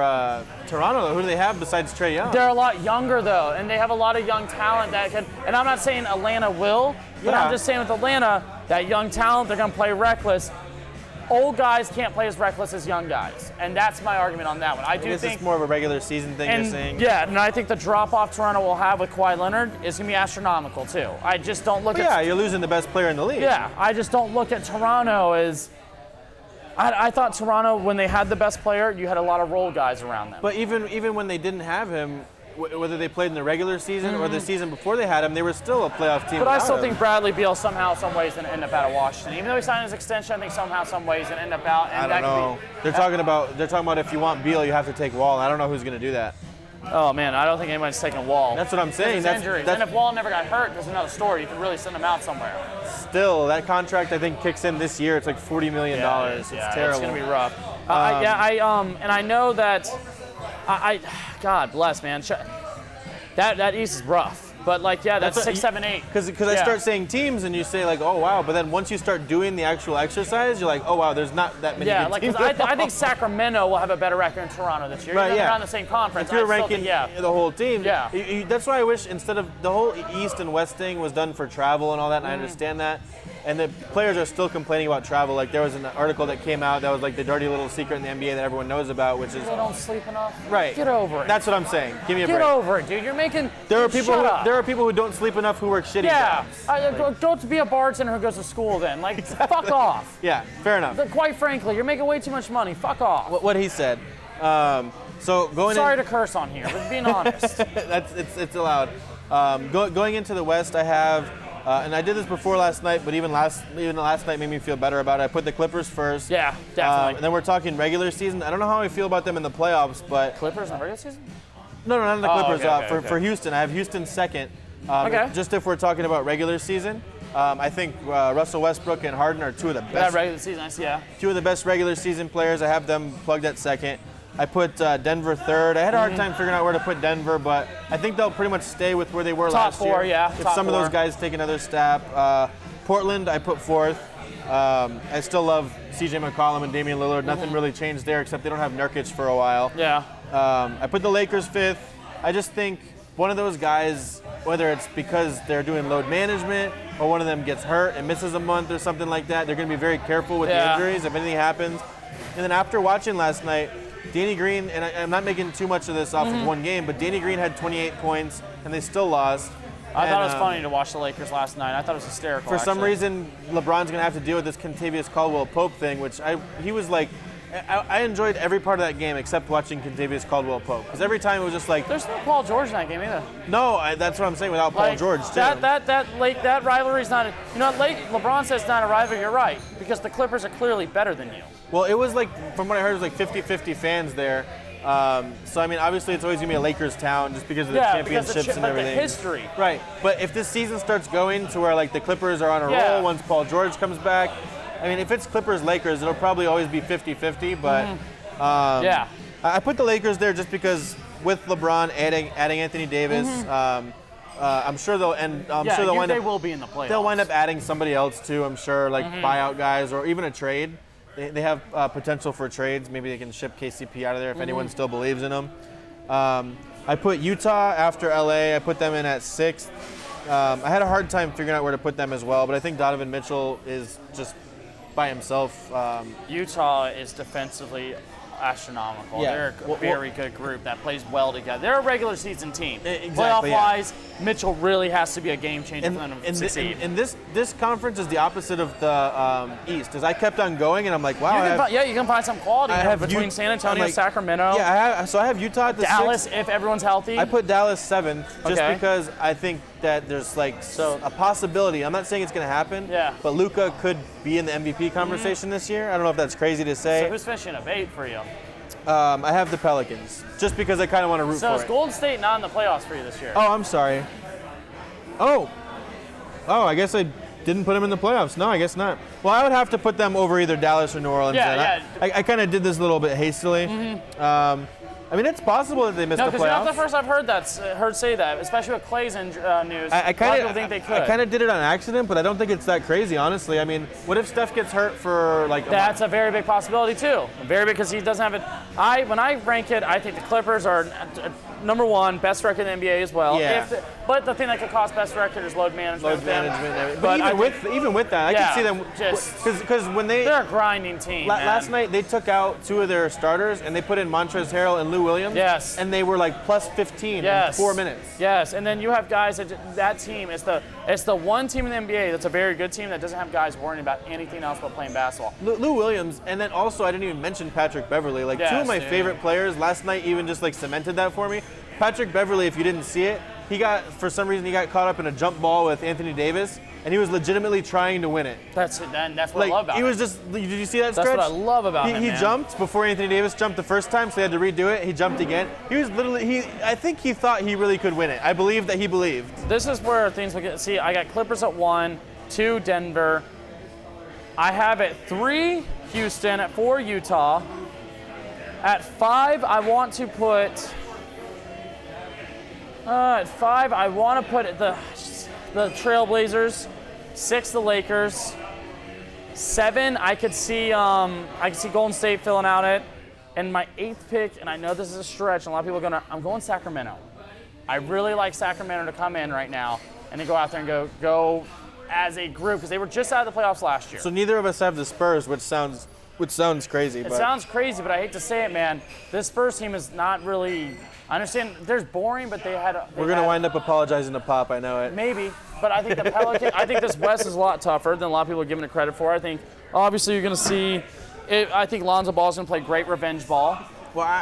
Toronto. Who do they have besides Trae Young? They're a lot younger though, and they have a lot of young talent that can. And I'm not saying Atlanta will, but I'm just saying with Atlanta, that young talent, they're gonna play reckless. Old guys can't play as reckless as young guys, and that's my argument on that one. I do think it's more of a regular season thing. You're saying. Yeah, and I think the drop-off Toronto will have with Kawhi Leonard is going to be astronomical too. I just don't look at. Yeah, you're losing the best player in the league. Yeah, I just don't look at Toronto as. I thought Toronto, when they had the best player, you had a lot of role guys around them. But even when they didn't have him, whether they played in the regular season or the season before they had him, they were still a playoff team. But I still think Bradley Beal somehow, some ways, going to end up out of Washington. Even though he signed his extension, I think somehow, some ways, going to end up out. And I don't know. They're talking about if you want Beal, you have to take Wall. I don't know who's going to do that. Oh man, I don't think anybody's taking Wall. That's what I'm saying. That's injuries. And if Wall never got hurt, there's another story. You can really send him out somewhere. Still, that contract I think kicks in this year. It's like $40 million. It's terrible. It's gonna be rough. And I know that. God bless, man. That East is rough. But that's 6, 7, 8. Because I start saying teams and you say like, oh wow, but then once you start doing the actual exercise, you're like, oh wow, there's not that many. Yeah, good teams. I think Sacramento will have a better record than Toronto this year. Right, They're on the same conference. If you're ranking the whole team, that's why I wish instead of the whole East and West thing was done for travel and all that. And I understand that. And the players are still complaining about travel. Like there was an article that came out that was like the dirty little secret in the NBA that everyone knows about, which is they don't sleep enough. Right. Get over it. That's what I'm saying. Give me a break. Get over it, dude. You're making. There are people who don't sleep enough who work shitty jobs. Go to be a bartender who goes to school then. Exactly. Fuck off. Yeah, fair enough. But quite frankly, you're making way too much money. Fuck off. What he said. Sorry to curse on here, but being honest. It's allowed. Going into the West, I have, and I did this before last night, but even last night made me feel better about it. I put the Clippers first. Yeah, definitely. And then we're talking regular season. I don't know how I feel about them in the playoffs, but Clippers in the regular season? No, not in the Clippers. Okay. For Houston, I have Houston second. Okay. Just if we're talking about regular season, I think Russell Westbrook and Harden are two of the best. Yeah, regular season, yeah. Two of the best regular season players. I have them plugged at second. I put Denver third. I had a hard time figuring out where to put Denver, but I think they'll pretty much stay with where they were last year. Top 4, yeah. If some of those guys take another step. Portland, I put fourth. I still love CJ McCollum and Damian Lillard. Nothing really changed there except they don't have Nurkic for a while. Yeah. I put the Lakers fifth. I just think one of those guys, whether it's because they're doing load management or one of them gets hurt and misses a month or something like that, they're going to be very careful with the injuries if anything happens. And then after watching last night, Danny Green, and I'm not making too much of this off of one game, but Danny Green had 28 points and they still lost. I thought it was funny to watch the Lakers last night. I thought it was hysterical. For some reason, LeBron's going to have to deal with this Kentavious Caldwell-Pope thing, which he was like, I enjoyed every part of that game except watching Kentavious Caldwell-Pope. Because every time it was just like... There's no Paul George in that game either. No, that's what I'm saying without Paul George, too. That rivalry's not... LeBron says it's not a rivalry, you're right. Because the Clippers are clearly better than you. Well, it was like, from what I heard, it was like 50-50 fans there. So I mean, obviously, it's always gonna be a Lakers town just because of the because championships and everything. The history. Right. But if this season starts going to where like the Clippers are on a roll once Paul George comes back, I mean, if it's Clippers Lakers, it'll probably always be 50-50. But I put the Lakers there just because with LeBron adding Anthony Davis. I'm sure they'll they will be in the playoffs. They'll wind up adding somebody else too. I'm sure, like buyout guys or even a trade. They have potential for trades. Maybe they can ship KCP out of there if anyone still believes in them. I put Utah after LA. I put them in at 6th. I had a hard time figuring out where to put them as well, but I think Donovan Mitchell is just by himself. Utah is defensively astronomical. Yeah. They're a very good group that plays well together. They're a regular season team. Exactly, Playoff-wise, Mitchell really has to be a game changer for them to succeed. And this conference is the opposite of the East. As I kept on going, and I'm like, wow. You can find some quality between San Antonio and Sacramento. Yeah, I have Utah at the Dallas 6th. if everyone's healthy. I put Dallas 7th just because I think that there's like a possibility. I'm not saying it's going to happen, but Luka could be in the MVP conversation this year. I don't know if that's crazy to say. So who's finishing at 8 for you? I have the Pelicans, just because I kind of want to root for it. So is Golden State not in the playoffs for you this year? Oh, I'm sorry. Oh, I guess I didn't put them in the playoffs. No, I guess not. Well, I would have to put them over either Dallas or New Orleans. I kind of did this a little bit hastily. I mean, it's possible that they missed the playoffs. No, because you're not the first I've heard say that, especially with Clay's news. I kind of think they could. I kind of did it on accident, but I don't think it's that crazy, honestly. I mean, what if Steph gets hurt for like a That's month? a very big possibility, too. Very big because he doesn't have it. When I rank it, I think the Clippers are number 1, best record in the NBA as well. Yeah. But the thing that could cost best record is load management. But even with that, I can see them because when they're a grinding team. Last night they took out 2 of their starters and they put in Montrezl Harrell and Lou Williams. Yes. And they were like plus 15 in 4 minutes. Yes. And then you have guys that team is the one team in the NBA that's a very good team that doesn't have guys worrying about anything else but playing basketball. Lou Williams, and then also I didn't even mention Patrick Beverley. Like 2 of my favorite players last night even just like cemented that for me. Patrick Beverley, if you didn't see it, for some reason he got caught up in a jump ball with Anthony Davis, and he was legitimately trying to win it. That's what I love about him. He was just, did you see that stretch? That's what I love about him, He jumped before Anthony Davis jumped the first time, so they had to redo it. He jumped again. He was literally, I think he thought he really could win it. I believe that he believed. This is where things will get, I got Clippers at 1, 2 Denver. I have at 3 Houston, at 4 Utah. At 5, I want to put... at 5, I want to put the Trailblazers. 6, the Lakers. 7, I could see Golden State filling out it. And my 8th pick, and I know this is a stretch, and a lot of people are I'm going Sacramento. I really like Sacramento to come in right now and to go out there and go as a group because they were just out of the playoffs last year. So neither of us have the Spurs, which sounds crazy. It sounds crazy, but I hate to say it, man. This Spurs team is not really. I understand there's boring, but we're gonna wind up apologizing to Pop. I know it. Maybe, but I think the Pelicans. I think this West is a lot tougher than a lot of people are giving it credit for. I think obviously you're gonna see. I think Lonzo Ball's gonna play great revenge ball. Well,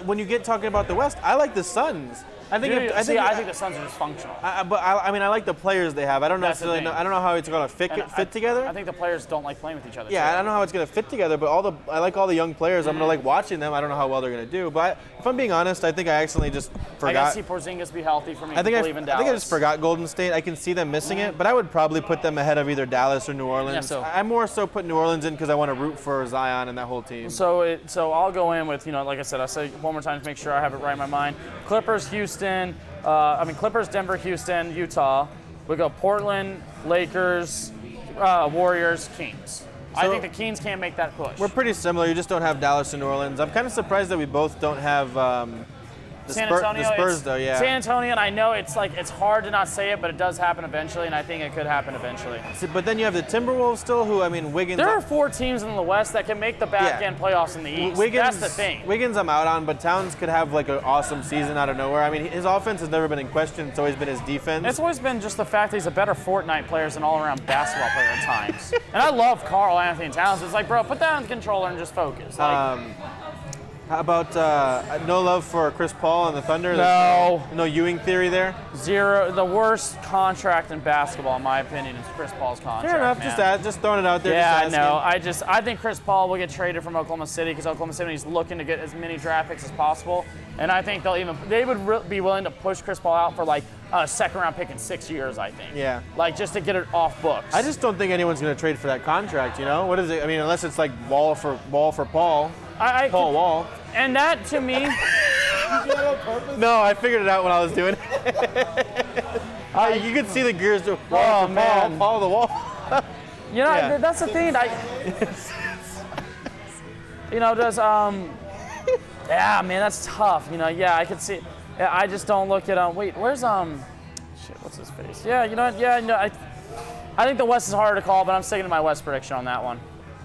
when you get talking about the West, I like the Suns. I think the Suns are dysfunctional. I mean, I like the players they have. I don't necessarily know. I don't know how it's going to fit together. I think the players don't like playing with each other. Yeah, I don't know how it's going to fit together. But I like all the young players. I'm going to like watching them. I don't know how well they're going to do. But if I'm being honest, I think I accidentally just forgot. I got to see Porzingis be healthy for me. I think I just forgot Golden State. I can see them missing it, but I would probably put them ahead of either Dallas or New Orleans. Yeah, I more so put New Orleans in because I want to root for Zion and that whole team. So I'll go in with like I said, I'll say one more time to make sure I have it right in my mind. Clippers, Houston. Clippers, Denver, Houston, Utah. We go Portland, Lakers, Warriors, Kings. I think the Kings can't make that push. We're pretty similar. You just don't have Dallas and New Orleans. I'm kind of surprised that we both don't have the Spurs, though. Yeah. San Antonio, and I know it's hard to not say it, but it does happen eventually, and I think it could happen eventually. But then you have the Timberwolves still, who Wiggins. There are 4 teams in the West that can make the back end playoffs in the East. That's the thing. Wiggins, I'm out on, but Towns could have like an awesome season out of nowhere. I mean, his offense has never been in question. It's always been his defense. It's always been just the fact that he's a better Fortnite player as an all-around basketball player at times. And I love Karl Anthony Towns. It's like, bro, put that on the controller and just focus. How about no love for Chris Paul and the Thunder? No. No Ewing theory there? Zero. The worst contract in basketball, in my opinion, is Chris Paul's contract. Fair enough. man. Just throwing it out there. Yeah, just no. asking. I think Chris Paul will get traded from Oklahoma City because Oklahoma City is looking to get as many draft picks as possible, and I think they would be willing to push Chris Paul out for like a second round pick in 6 years. I think. Yeah. Like just to get it off books. I just don't think anyone's going to trade for that contract. You know, what is it? I mean, unless it's like Wall for Paul. Paul Wall. And that to me. You did it on purpose? No, I figured it out when I was doing it. You could see the gears do Wall for man. Paul the Wall. You know, Yeah. that's the thing. Yeah, man, that's tough. You know, yeah, I could see. Yeah, I just don't look at wait, where's shit, what's his face? Yeah, you know what? Yeah, no, I think the West is harder to call, but I'm sticking to my West prediction on that one.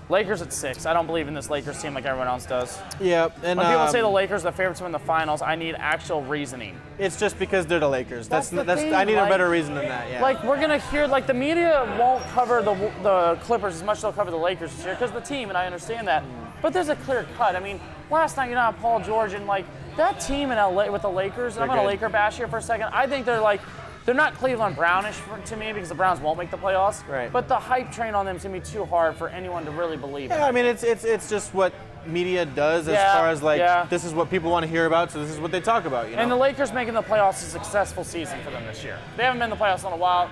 Lakers at 6. I don't believe in this Lakers team like everyone else does. Yeah, and When people say the Lakers are the favorites to win the finals, I need actual reasoning. it's just because they're the Lakers. That's the thing, I need like- a better reason than that. Yeah. Like we're gonna hear, like the media won't cover the Clippers as much as they'll cover the Lakers this year because the team, and I understand that. But there's a clear cut. I mean, last night you know how Paul George and like that team in LA with the Lakers. And I'm They're gonna good. Laker bash here for a second. I think they're not Cleveland Brownish to me because the Browns won't make the playoffs. Right. But the hype train on them is gonna be too hard for anyone to really believe in. Yeah, I mean, it's just what media does as Yeah, far as like yeah. this is what people want to hear about, so this is what they talk about. You know. And the Lakers making the playoffs is a successful season for them this year. They haven't been in the playoffs in a while.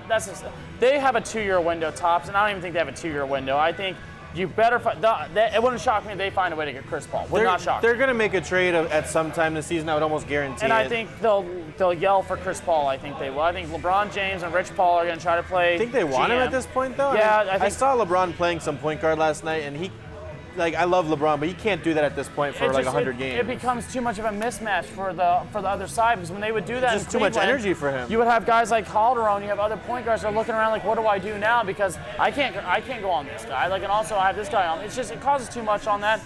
They have a 2-year window tops, and I don't even think they have a 2-year window. I think you better it wouldn't shock me if they find a way to get Chris Paul. Would not shock me. They're going to make a trade at some time this season. I would almost guarantee And it. I think they'll yell for Chris Paul. I think they will. I think LeBron James and Rich Paul are going to try to play. I think they want him GM. at this point, though. Yeah, I saw LeBron playing some point guard last night, and I love LeBron, but he can't do that at this point for like 100 games. It becomes too much of a mismatch for the other side because when they would do that, Just in too much Cleveland, energy for him. You would have guys like Calderon. You have other point guards that are looking around like, what do I do now? Because I can't go on this guy. Like, and also I have this guy on. It's just it causes too much on that.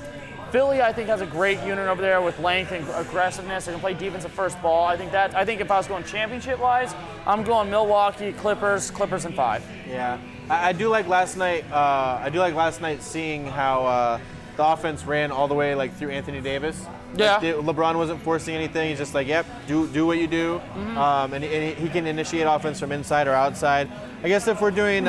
Philly, I think, has a great unit over there with length and aggressiveness. They can play defensive first ball. I think if I was going championship-wise, I'm going Milwaukee, Clippers in 5. Yeah, I do like last night. Seeing how the offense ran all the way like through Anthony Davis. Yeah. Like, LeBron wasn't forcing anything. He's just like, yep, do what you do, and he can initiate offense from inside or outside. I guess if we're doing,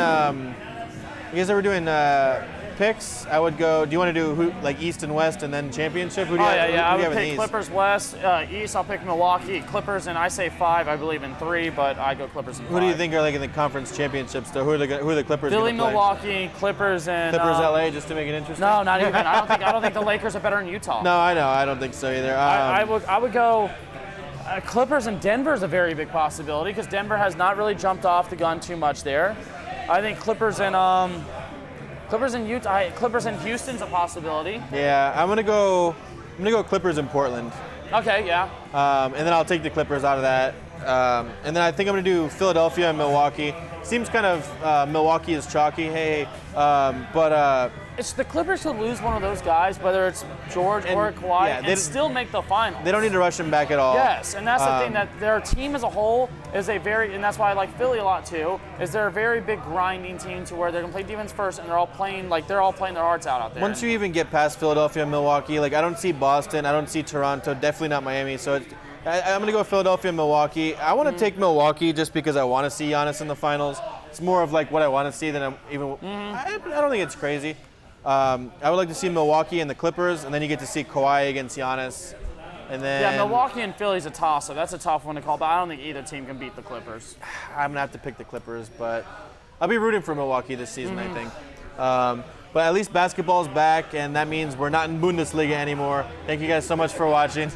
picks, I would go. Do you want to do like East and West and then championship? Who do you have, I who do you would have in the pick East? Clippers West. East, I'll pick Milwaukee. Clippers, and I say 5. I believe in 3, but I go Clippers in 5. Who do you think are like in the conference championships? Though, who are the Clippers? Philly, gonna play? Milwaukee, Clippers, and Clippers, LA, just to make it interesting. No, not even. I don't think the Lakers are better than Utah. No, I know. I don't think so either. I would go. Clippers and Denver is a very big possibility because Denver has not really jumped off the gun too much there. I think Clippers and Utah. Clippers and Houston's a possibility. Yeah, I'm gonna go Clippers in Portland, Okay, yeah. and then I'll take the Clippers out of that, and then I think I'm gonna do Philadelphia and Milwaukee. Seems kind of Milwaukee is chalky, but It's the Clippers who lose one of those guys, whether it's George or Kawhi, yeah, and still make the finals. they don't need to rush him back at all. Yes, and that's the thing, that their team as a whole is and that's why I like Philly a lot too, is they're a very big grinding team to where they're going to play defense first and they're all playing their hearts out there. Once you even get past Philadelphia and Milwaukee, like I don't see Boston, I don't see Toronto, definitely not Miami. So I'm gonna go Philadelphia and Milwaukee. I want to take Milwaukee just because I want to see Giannis in the finals. It's more of like what I want to see than I'm even. I don't think it's crazy. I would like to see Milwaukee and the Clippers, and then you get to see Kawhi against Giannis, and then Yeah, Milwaukee and Philly's a toss-up. That's a tough one to call, but I don't think either team can beat the Clippers. I'm gonna have to pick the Clippers, but I'll be rooting for Milwaukee this season. I think. But at least basketball's back, and that means we're not in Bundesliga anymore. Thank you guys so much for watching.